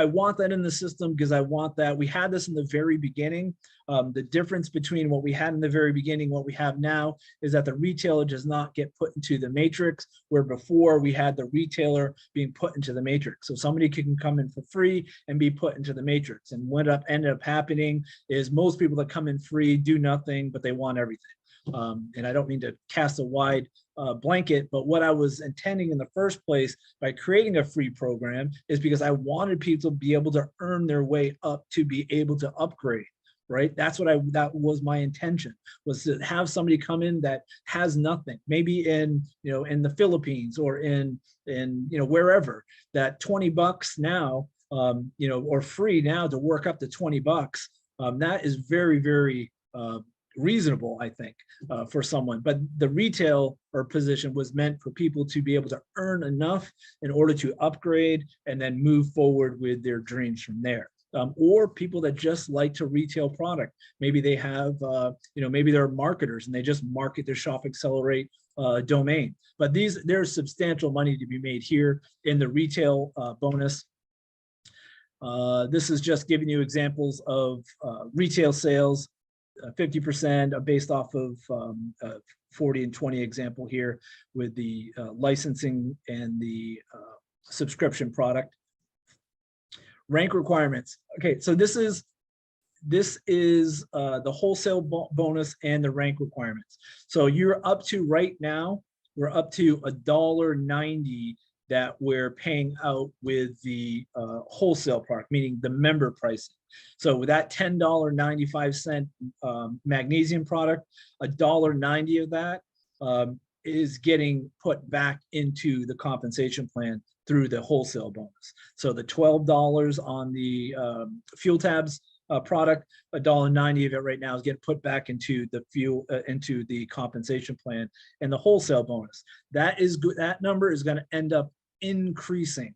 want that in the system because I want that. We had this in the very beginning. The difference between what we had in the very beginning, what we have now, is that the retailer does not get put into the matrix, where before we had the retailer being put into the matrix. So somebody can come in for free and be put into the matrix. And what ended up happening is most people that come in free do nothing, but they want everything. And I don't mean to cast a wide blanket, but what I was intending in the first place by creating a free program is because I wanted people to be able to earn their way up to be able to upgrade. Right. That was my intention, was to have somebody come in that has nothing, maybe in the Philippines or in wherever, that $20 now, or free now to work up to $20. That is very, very reasonable, I think, for someone. But the retail or position was meant for people to be able to earn enough in order to upgrade and then move forward with their dreams from there. Or people that just like to retail product. Maybe they have, maybe they're marketers and they just market their Shop Xcelerate domain. But there's substantial money to be made here in the retail bonus. This is just giving you examples of retail sales, 50% based off of 40 and 20 example here with the licensing and the subscription product. Rank requirements. Okay, so this is the wholesale bonus and the rank requirements. So you're up to, right now, we're up to $1.90 that we're paying out with the wholesale product, meaning the member pricing. So with that $10.95 magnesium product, $1.90 of that is getting put back into the compensation plan through the wholesale bonus. So the $12 on the fuel tabs product, $1.90 of it right now is getting put back into the fuel, into the compensation plan, and the wholesale bonus. That is good. That number is going to end up increasing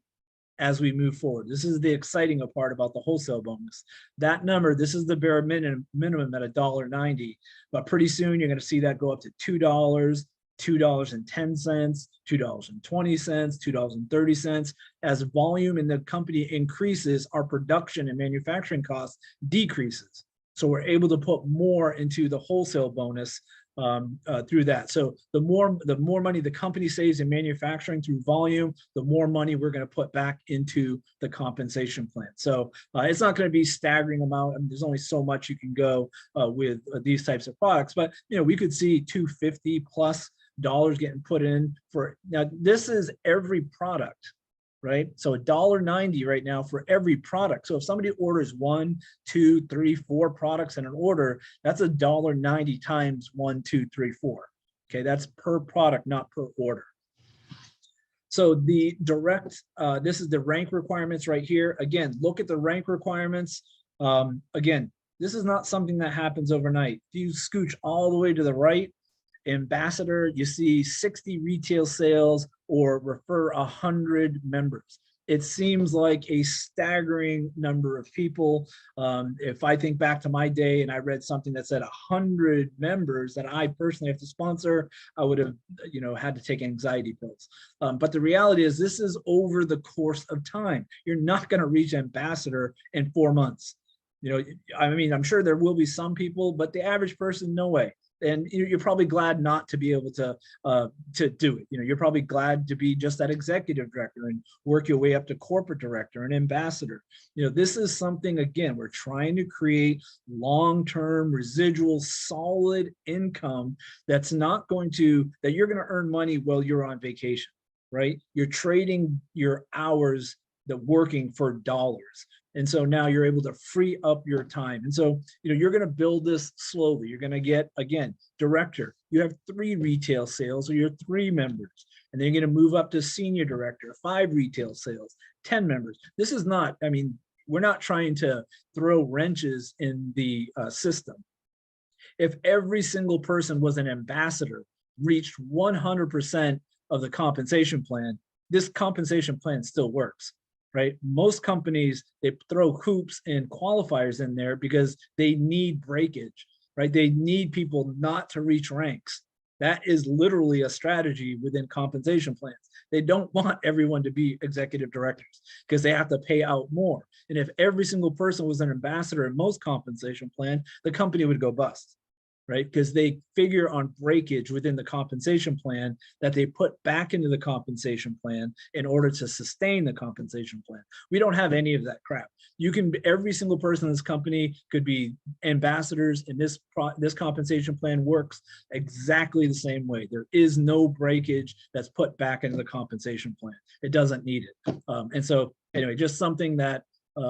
as we move forward. This is the exciting part about the wholesale bonus. That number, this is the bare minimum at $1.90, but pretty soon you're going to see that go up to $2, $2.10, $2.20, $2.30. As volume in the company increases, our production and manufacturing costs decreases. So we're able to put more into the wholesale bonus through that. So the more money the company saves in manufacturing through volume, the more money we're going to put back into the compensation plan. So it's not going to be staggering amount. I mean, there's only so much you can go with these types of products, but we could see $250 plus getting put in for. Now this is every product, right? So $1.90 right now for every product. So if somebody orders 1, 2, 3, 4 products in an order, that's $1.90 times 1, 2, 3, 4. Okay, that's per product, not per order. So the direct, this is the rank requirements right here. Again, look at the rank requirements. Again, this is not something that happens overnight. If you scooch all the way to the right, ambassador, you see 60 retail sales or refer 100 members. It seems like a staggering number of people. If I think back to my day and I read something that said 100 members that I personally have to sponsor, I would have, had to take anxiety pills. But the reality is this is over the course of time. You're not going to reach ambassador in 4 months. I mean, I'm sure there will be some people, but the average person, no way. And you're probably glad not to be able to do it. You're probably glad to be just that executive director and work your way up to corporate director and ambassador. This is something, again, we're trying to create long-term residual solid income that's not going to, that you're going to earn money while you're on vacation, right? You're trading your hours that working for dollars. And so now you're able to free up your time. And so, you're going to build this slowly. You're going to get, again, director. You have 3 retail sales or you're 3 members. And then you're going to move up to senior director, 5 retail sales, 10 members. This is not, I mean, we're not trying to throw wrenches in the system. If every single person was an ambassador, reached 100% of the compensation plan, this compensation plan still works. Right? Most companies, they throw hoops and qualifiers in there because they need breakage, right? They need people not to reach ranks. That is literally a strategy within compensation plans. They don't want everyone to be executive directors because they have to pay out more. And if every single person was an ambassador in most compensation plan, the company would go bust. right? Because they figure on breakage within the compensation plan that they put back into the compensation plan in order to sustain the compensation plan. We don't have any of that crap. You can, every single person in this company could be ambassadors, and this compensation plan works exactly the same way. There is no breakage that's put back into the compensation plan. It doesn't need it. And so anyway, just something that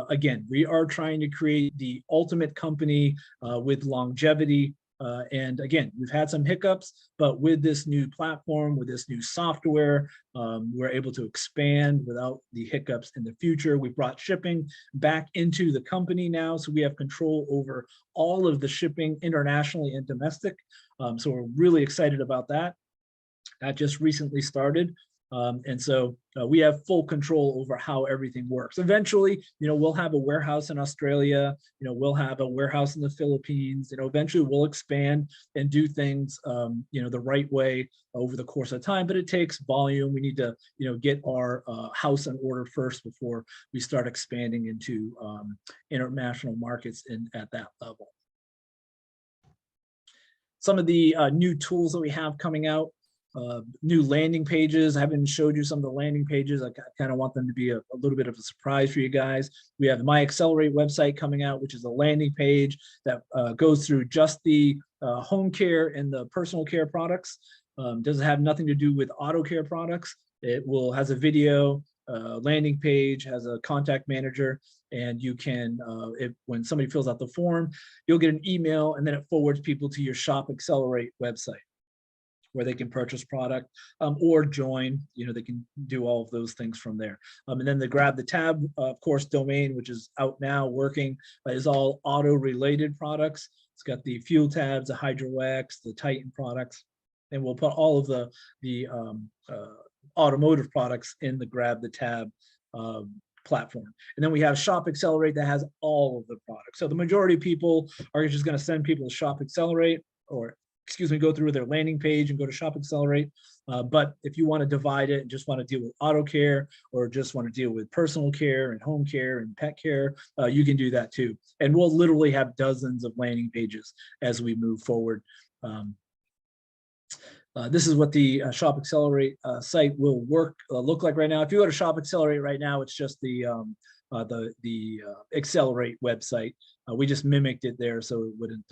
again, we are trying to create the ultimate company with longevity. And again, we've had some hiccups, but with this new platform, with this new software, we're able to expand without the hiccups in the future. We brought shipping back into the company now, so we have control over all of the shipping internationally and domestic. So we're really excited about that. That just recently started. And so we have full control over how everything works. Eventually, we'll have a warehouse in Australia, we'll have a warehouse in the Philippines, eventually we'll expand and do things, the right way over the course of time, but it takes volume. We need to, get our house in order first before we start expanding into international markets at that level. Some of the new tools that we have coming out. New landing pages. I haven't showed you some of the landing pages. I kind of want them to be a little bit of a surprise for you guys. We have my Xcelerate website coming out, which is a landing page that goes through just the home care and the personal care products. Doesn't have nothing to do with auto care products. It has a video, landing page, has a contact manager, and you can, when somebody fills out the form, you'll get an email, and then it forwards people to your Shop Xcelerate website, where they can purchase product or join. They can do all of those things from there. And then the Grab the Tab, of course, domain, which is out now working, is all auto related products. It's got the fuel tabs, the Hydro X, the Titan products, and we'll put all of the automotive products in the Grab the Tab platform. And then we have Shop Xcelerate that has all of the products. So the majority of people are just going to send people to Shop Xcelerate, or go through their landing page and go to Shop Xcelerate. But if you want to divide it and just want to deal with auto care, or just want to deal with personal care and home care and pet care, you can do that too. And we'll literally have dozens of landing pages as we move forward. This is what the Shop Xcelerate site will look like right now. If you go to Shop Xcelerate right now, it's just the Xcelerate website. We just mimicked it there, so it wouldn't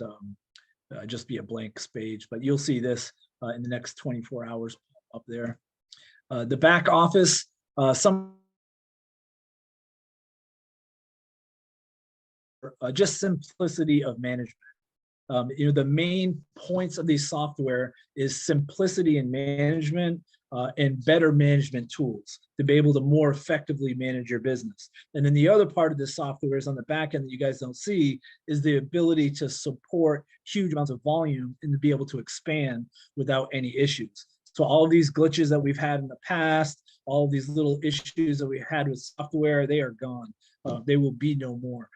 just be a blank page, but you'll see this in the next 24 hours up there. The back office, just simplicity of management. The main points of these software is simplicity in management and better management tools to be able to more effectively manage your business. And then the other part of this software is on the back end that you guys don't see is the ability to support huge amounts of volume and to be able to expand without any issues. So all of these glitches that we've had in the past, all of these little issues that we had with software, they are gone. They will be no more.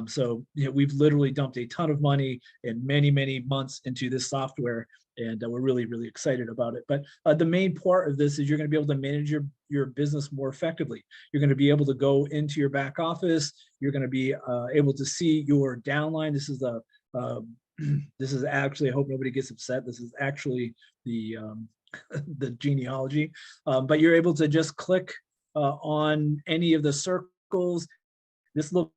So we've literally dumped a ton of money and many months into this software, and we're really excited about it. But the main part of this is you're going to be able to manage your business more effectively. You're going to be able to go into your back office. You're going to be able to see your downline. This is this is actually, I hope nobody gets upset, this is actually the the genealogy, but you're able to just click on any of the circles. This looks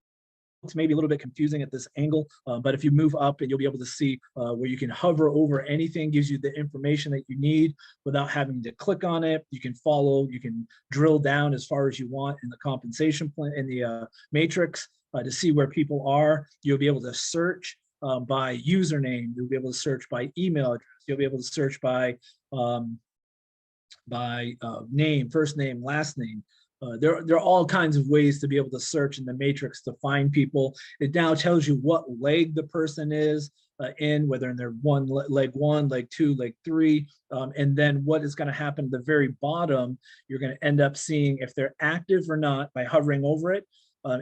maybe a little bit confusing at this angle, but if you move up, and you'll be able to see where you can hover over anything, gives you the information that you need without having to click on it. You can follow, you can drill down as far as you want in the compensation plan, in the matrix, to see where people are. You'll be able to search by username. You'll be able to search by email address. You'll be able to search by name, first name, last name. There are all kinds of ways to be able to search in the matrix to find people. It now tells you what leg the person is in, whether in their leg one, leg two, leg three, and then what is going to happen at the very bottom. You're going to end up seeing if they're active or not by hovering over it,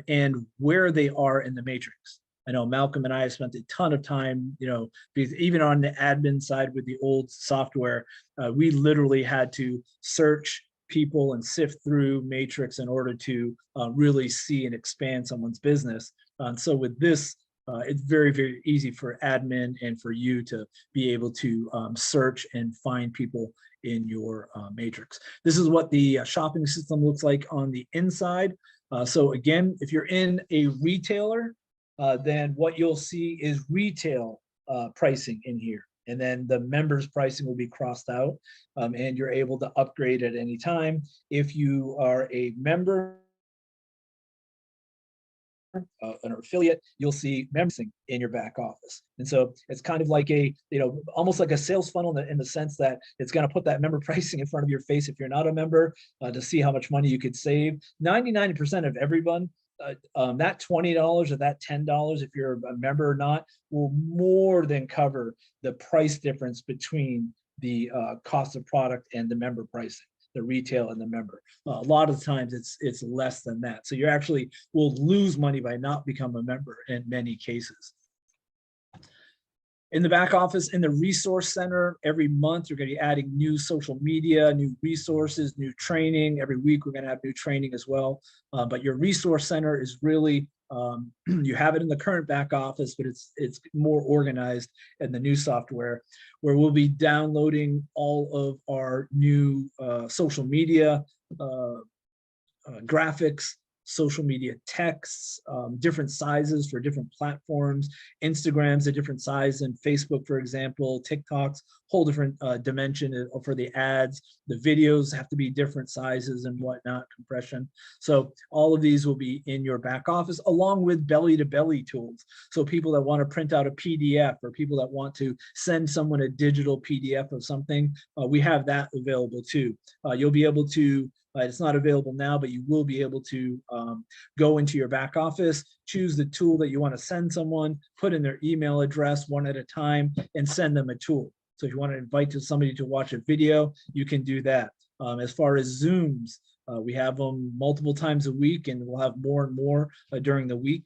and where they are in the matrix. I know Malcolm and I have spent a ton of time, because even on the admin side with the old software, we literally had to search people and sift through matrix in order to really see and expand someone's business. So with this it's very, very easy for admin and for you to be able to search and find people in your matrix. This is what the shopping system looks like on the inside. So again, if you're in a retailer, then what you'll see is retail pricing in here. And then the members pricing will be crossed out, and you're able to upgrade at any time. If you are a member, an affiliate, you'll see membership in your back office. And so it's kind of like a, almost like a sales funnel in the sense that it's going to put that member pricing in front of your face if you're not a member, to see how much money you could save. 99% of everyone, that $20 or that $10, if you're a member or not, will more than cover the price difference between the cost of product and the member pricing, the retail and the member. A lot of times it's less than that. So you actually will lose money by not becoming a member in many cases. In the back office, in the resource center, every month you're going to be adding new social media, new resources, new training. Every week we're going to have new training as well. But your resource center is really, you have it in the current back office, but it's more organized in the new software, where we'll be downloading all of our new social media graphics, social media texts, different sizes for different platforms. Instagram's a different size than Facebook, for example. TikTok's whole different dimension for the ads. The videos have to be different sizes and whatnot, compression. So all of these will be in your back office, along with belly-to-belly tools. So people that want to print out a PDF, or people that want to send someone a digital PDF of something, we have that available too. You'll be able to, it's not available now, but you will be able to go into your back office, choose the tool that you want to send someone, put in their email address one at a time, and send them a tool. So if you want to invite somebody to watch a video, you can do that. As far as Zooms, we have them multiple times a week, and we'll have more and more during the week.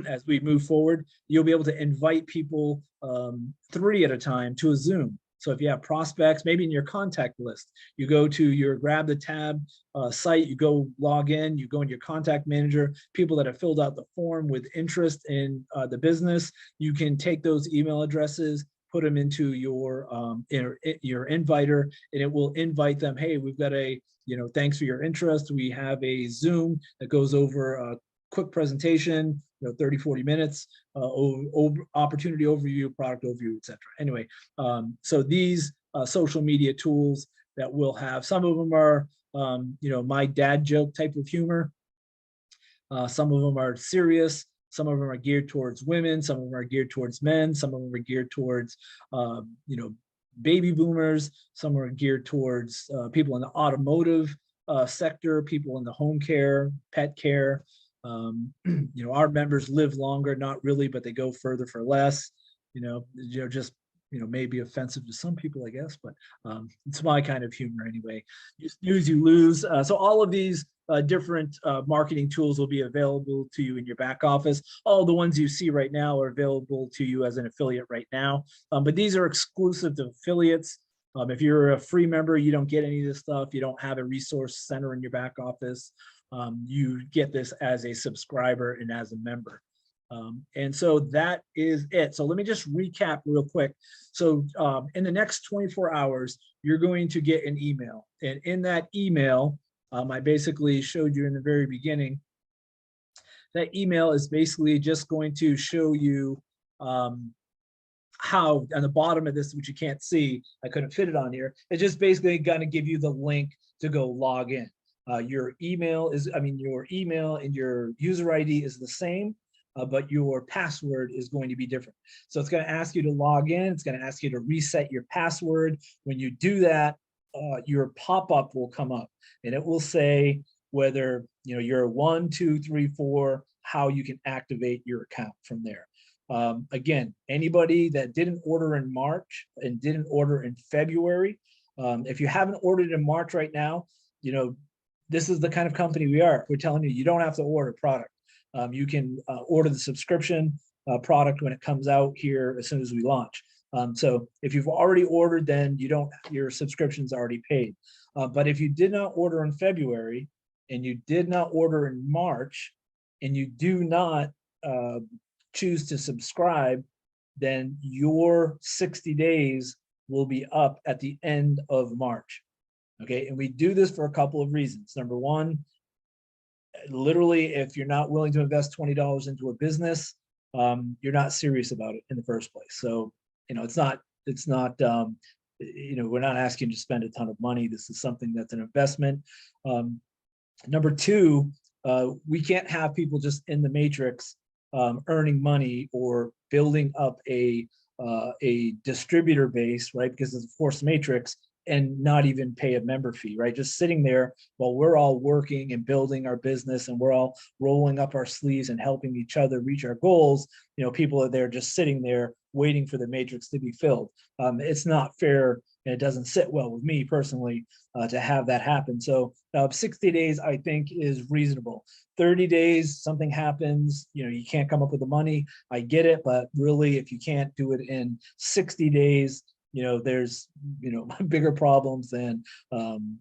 As we move forward, you'll be able to invite people 3 at a time to a Zoom. So if you have prospects, maybe in your contact list, you go to your grab the tab site, you go log in, you go in your contact manager, people that have filled out the form with interest in the business, you can take those email addresses, put them into your inviter, and it will invite them. Hey, we've got a, thanks for your interest. We have a Zoom that goes over a quick presentation, 30, 40 minutes, opportunity overview, product overview, etc. Anyway, so these social media tools that we'll have, some of them are, my dad joke type of humor. Some of them are serious. Some of them are geared towards women. Some of them are geared towards men. Some of them are geared towards, baby boomers. Some are geared towards people in the automotive sector, people in the home care, pet care. Our members live longer, not really, but they go further for less. Just may be offensive to some people, I guess, but it's my kind of humor anyway. You snooze, you lose. So all of these different marketing tools will be available to you in your back office. All the ones you see right now are available to you as an affiliate right now, but these are exclusive to affiliates. If you're a free member, you don't get any of this stuff. You don't have a resource center in your back office. You get this as a subscriber and as a member. And so that is it. So let me just recap real quick. So in the next 24 hours, you're going to get an email. And in that email, I basically showed you in the very beginning, that email is basically just going to show you how, on the bottom of this, which you can't see, I couldn't fit it on here, it's just basically going to give you the link to go log in. Your email and your user ID is the same, but your password is going to be different. So it's going to ask you to log in. It's going to ask you to reset your password. When you do that, your pop-up will come up, and it will say whether you're 1, 2, 3, 4, how you can activate your account from there. Again, anybody that didn't order in March and didn't order in February, if you haven't ordered in March right now, this is the kind of company we are. We're telling you, you don't have to order product. You can order the subscription product when it comes out here as soon as we launch. So if you've already ordered, then your subscription's already paid. But if you did not order in February, and you did not order in March, and you do not choose to subscribe, then your 60 days will be up at the end of March. Okay, and we do this for a couple of reasons. Number one, literally, if you're not willing to invest $20 into a business, you're not serious about it in the first place. So, it's not, we're not asking you to spend a ton of money. This is something that's an investment. Number two, we can't have people just in the matrix earning money or building up a distributor base, right? Because it's a forced matrix, and not even pay a member fee, right? Just sitting there while we're all working and building our business, and we're all rolling up our sleeves and helping each other reach our goals. People are there just sitting there waiting for the matrix to be filled. It's not fair, and it doesn't sit well with me personally to have that happen. So 60 days, I think, is reasonable. 30 days, something happens, you can't come up with the money. I get it, but really, if you can't do it in 60 days, there's bigger problems than earn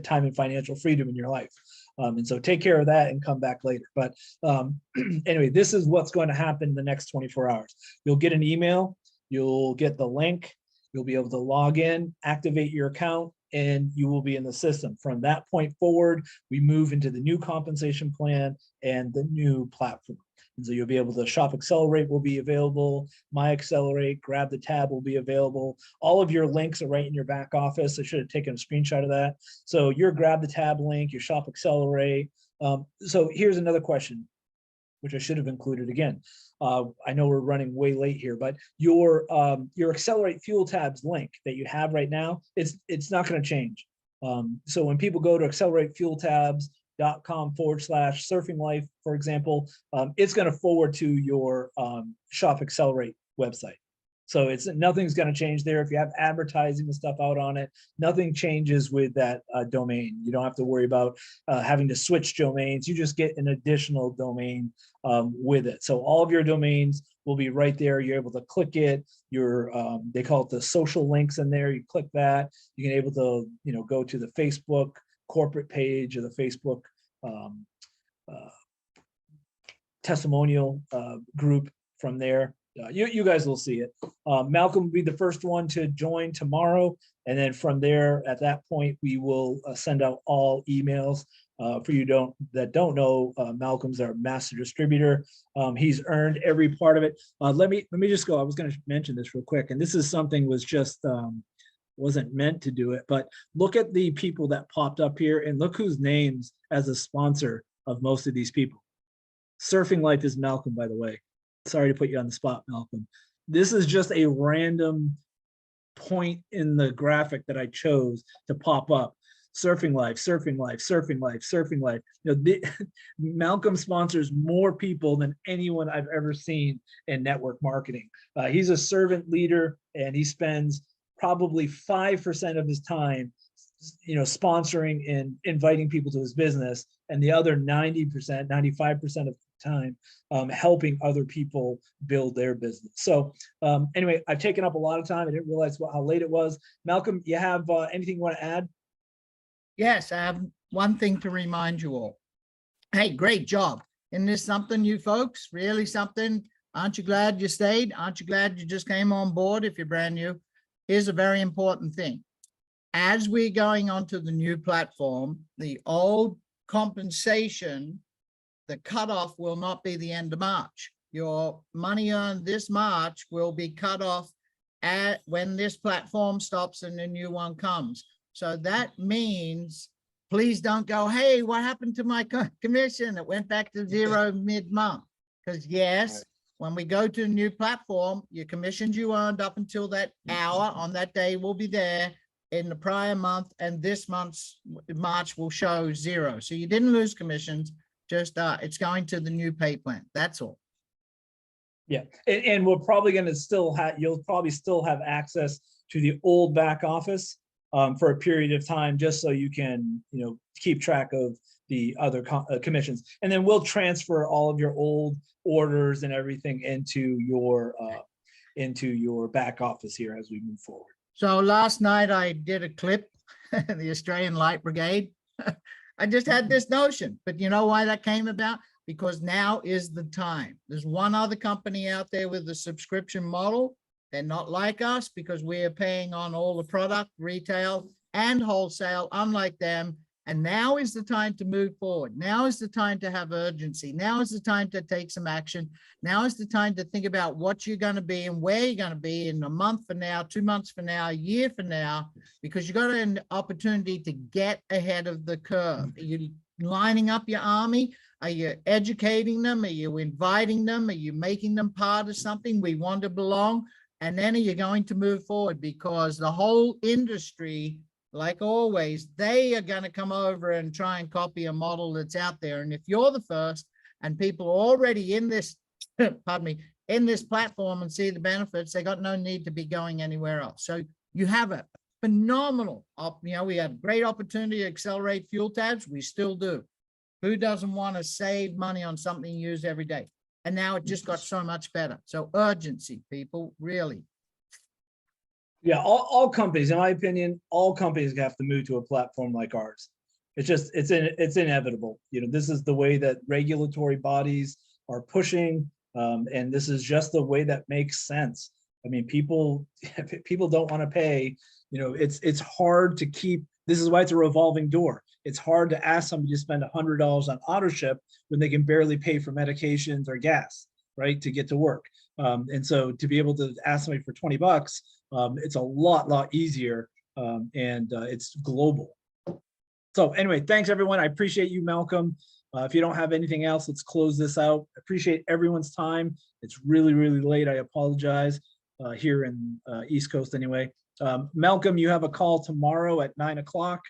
time and financial freedom in your life. And so take care of that and come back later. But anyway, this is what's going to happen in the next 24 hours. You'll get an email, you'll get the link, you'll be able to log in, activate your account, and you will be in the system. From that point forward, we move into the new compensation plan and the new platform. And so you'll be able to shop. Xcelerate will be available. My Xcelerate, grab the tab will be available. All of your links are right in your back office. I should have taken a screenshot of that. So your grab the tab link, your shop Xcelerate. So here's another question, which I should have included again. I know we're running way late here, but your Xcelerate Fuel Tabs link that you have right now, it's not going to change. So when people go to XcelerateFuelTabs.com/surfing life, for example, it's going to forward to your Shop Xcelerate website. So nothing's going to change there. If you have advertising and stuff out on it, nothing changes with that domain. You don't have to worry about having to switch domains. You just get an additional domain with it. So all of your domains will be right there. You're able to click it. They call it the social links in there. You click that. You can able to go to the Facebook corporate page or the Facebook testimonial group from there. You guys will see it. Malcolm will be the first one to join tomorrow. And then from there, at that point, we will send out all emails. For you that don't know, Malcolm's our master distributor. He's earned every part of it. Let me just go. I was going to mention this real quick. And this is something wasn't meant to do it, but look at the people that popped up here and look whose names as a sponsor of most of these people. Surfing Life is Malcolm, by the way. Sorry to put you on the spot, Malcolm. This is just a random point in the graphic that I chose to pop up. Surfing Life, Surfing Life, Surfing Life, Surfing Life. Malcolm sponsors more people than anyone I've ever seen in network marketing. He's a servant leader, and he spends probably 5% of his time sponsoring and inviting people to his business, and the other 90%, 95% of the time helping other people build their business. So anyway, I've taken up a lot of time. I didn't realize how late it was. Malcolm, you have anything you want to add? Yes, I have one thing to remind you all. Hey, great job. Isn't this something, you folks? Really something? Aren't you glad you stayed? Aren't you glad you just came on board if you're brand new? Here's a very important thing. As we're going onto the new platform, the old compensation, the cutoff will not be the end of March. Your money earned this March will be cut off when this platform stops and the new one comes. So that means, please don't go, hey, what happened to my commission? It went back to zero mid-month. Because yes, when we go to a new platform, your commissions you earned up until that hour on that day will be there in the prior month, and this month's March will show zero. So you didn't lose commissions, just it's going to the new pay plan. That's all. Yeah, and we're probably going to you'll probably still have access to the old back office for a period of time, just so you can keep track of the other commissions, and then we'll transfer all of your old orders and everything into your back office here as we move forward. So last night I did a clip, the Australian Light Brigade. I just had this notion, but you know why that came about? because now is the time. There's one other company out there with a subscription model. They're not like us because we are paying on all the product, retail and wholesale, unlike them. And now is the time to move forward. Now is the time to have urgency. Now is the time to take some action. Now is the time to think about what you're going to be and where you're going to be in a month from now, 2 months from now, a year from now, because you've got an opportunity to get ahead of the curve. Are you lining up your army? Are you educating them? Are you inviting them? Are you making them part of something? We want to belong. And then are you going to move forward? Because the whole industry, like always, they are going to come over and try and copy a model that's out there. And if you're the first and people are already in this, pardon me, in this platform and see the benefits, they got no need to be going anywhere else. So you have a phenomenal, we had great opportunity to accelerate fuel tabs. We still do. Who doesn't want to save money on something you use every day? And now it just got so much better. So urgency, people, really. Yeah, all companies, in my opinion, all companies have to move to a platform like ours. It's inevitable. This is the way that regulatory bodies are pushing, and this is just the way that makes sense. I mean, people don't want to pay. It's hard to keep. This is why it's a revolving door. It's hard to ask somebody to spend $100 on auto ship when they can barely pay for medications or gas, right, to get to work. And so to be able to ask somebody for $20, it's a lot easier, and it's global. So anyway, thanks everyone. I appreciate you, Malcolm. If you don't have anything else, let's close this out. Appreciate everyone's time. It's really late. I apologize, here in East Coast anyway. Malcolm, you have a call tomorrow at 9 o'clock.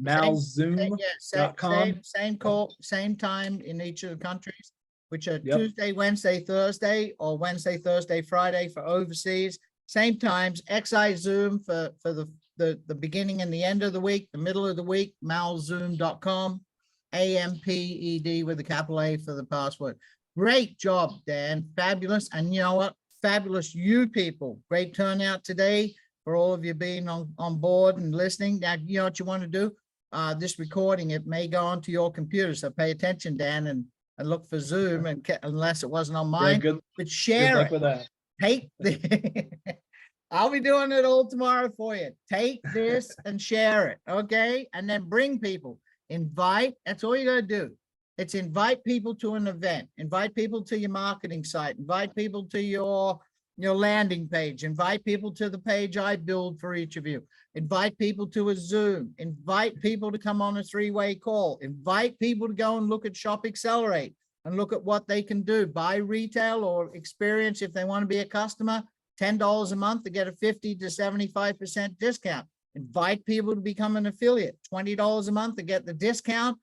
malzoom.com. Same call, same time in each of the countries, which are Yep. Tuesday, Wednesday, Thursday, or Wednesday, Thursday, Friday for overseas. Same times, XI Zoom for the beginning and the end of the week, the middle of the week, malzoom.com, AMPED with a capital A for the password. Great job, Dan. Fabulous. And you know what? Fabulous you people. Great turnout today for all of you being on board and listening. Now, you know what you want to do? This recording, it may go onto your computer. So pay attention, Dan, and look for Zoom, and unless it wasn't on mine, Yeah, but share good luck it. with that. Take the I'll be doing it all tomorrow for you. Take this and share it, okay? And then bring people. Invite. That's all you got to do. It's invite people to an event. Invite people to your marketing site. Invite people to your landing page. Invite people to the page I build for each of you. Invite people to a Zoom. Invite people to come on a 3-way call. Invite people to go and look at Shop Xcelerate and look at what they can do. Buy retail or experience if they want to be a customer. $10 a month to get a 50 to 75% discount. Invite people to become an affiliate. $20 a month to get the discount,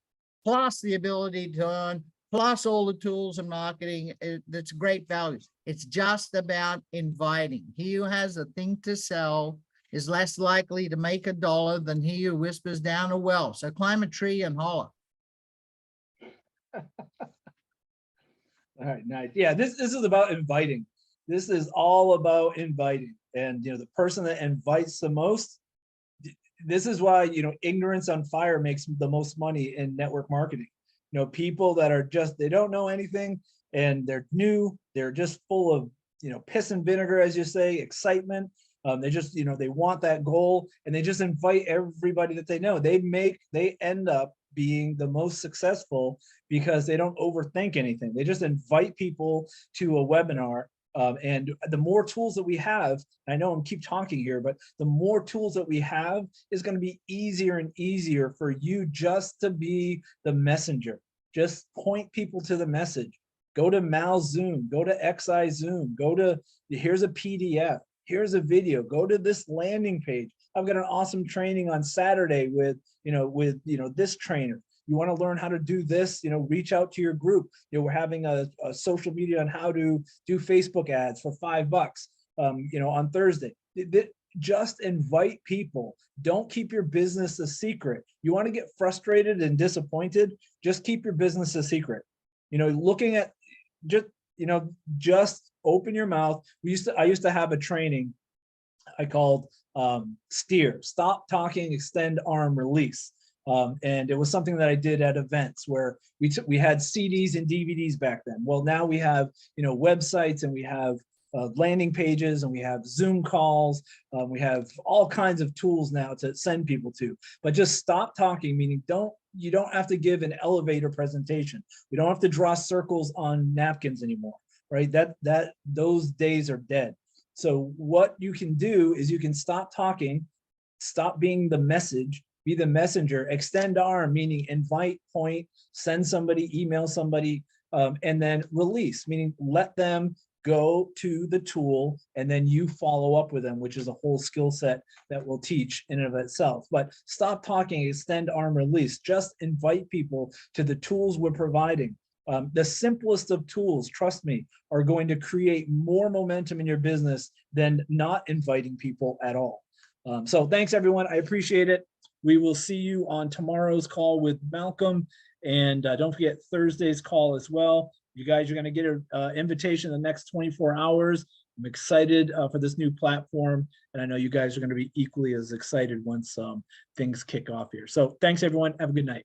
plus the ability to earn, plus all the tools and marketing. That's great value. It's just about inviting. He who has a thing to sell is less likely to make $1 than he who whispers down a well. So climb a tree and holler. All right, nice. Yeah, this is about inviting. This is all about inviting. And the person that invites the most, this is why ignorance on fire makes the most money in network marketing. People that are just, they don't know anything and they're new, they're just full of piss and vinegar, as you say, excitement. They just they want that goal, and they just invite everybody that they know. They end up being the most successful because they don't overthink anything. They just invite people to a webinar. And the more tools that we have, I know I'm keep talking here, but the more tools that we have is going to be easier and easier for you just to be the messenger. Just point people to the message. Go to Malzoom, go to XI Zoom, go to, here's a PDF, here's a video, go to this landing page. I've got an awesome training on Saturday with this trainer. You want to learn how to do this, reach out to your group. We're having a social media on how to do Facebook ads for $5, on Thursday. Just invite people. Don't keep your business a secret. You want to get frustrated and disappointed, just keep your business a secret. Looking at just open your mouth. I used to have a training I called steer, stop talking, extend arm, release. And it was something that I did at events where we had CDs and DVDs back then. Well, now we have, websites, and we have landing pages, and we have Zoom calls. We have all kinds of tools now to send people to. But just stop talking, meaning you don't have to give an elevator presentation. We don't have to draw circles on napkins anymore, right? Those days are dead. So what you can do is you can stop talking, stop being the message, be the messenger, extend arm, meaning invite, point, send somebody, email somebody, and then release, meaning let them go to the tool and then you follow up with them, which is a whole skill set that we'll teach in and of itself. But stop talking, extend arm, release. Just invite people to the tools we're providing. The simplest of tools, trust me, are going to create more momentum in your business than not inviting people at all. So thanks, everyone. I appreciate it. We will see you on tomorrow's call with Malcolm. And don't forget Thursday's call as well. You guys are going to get an invitation in the next 24 hours. I'm excited for this new platform. And I know you guys are going to be equally as excited once things kick off here. So thanks, everyone. Have a good night.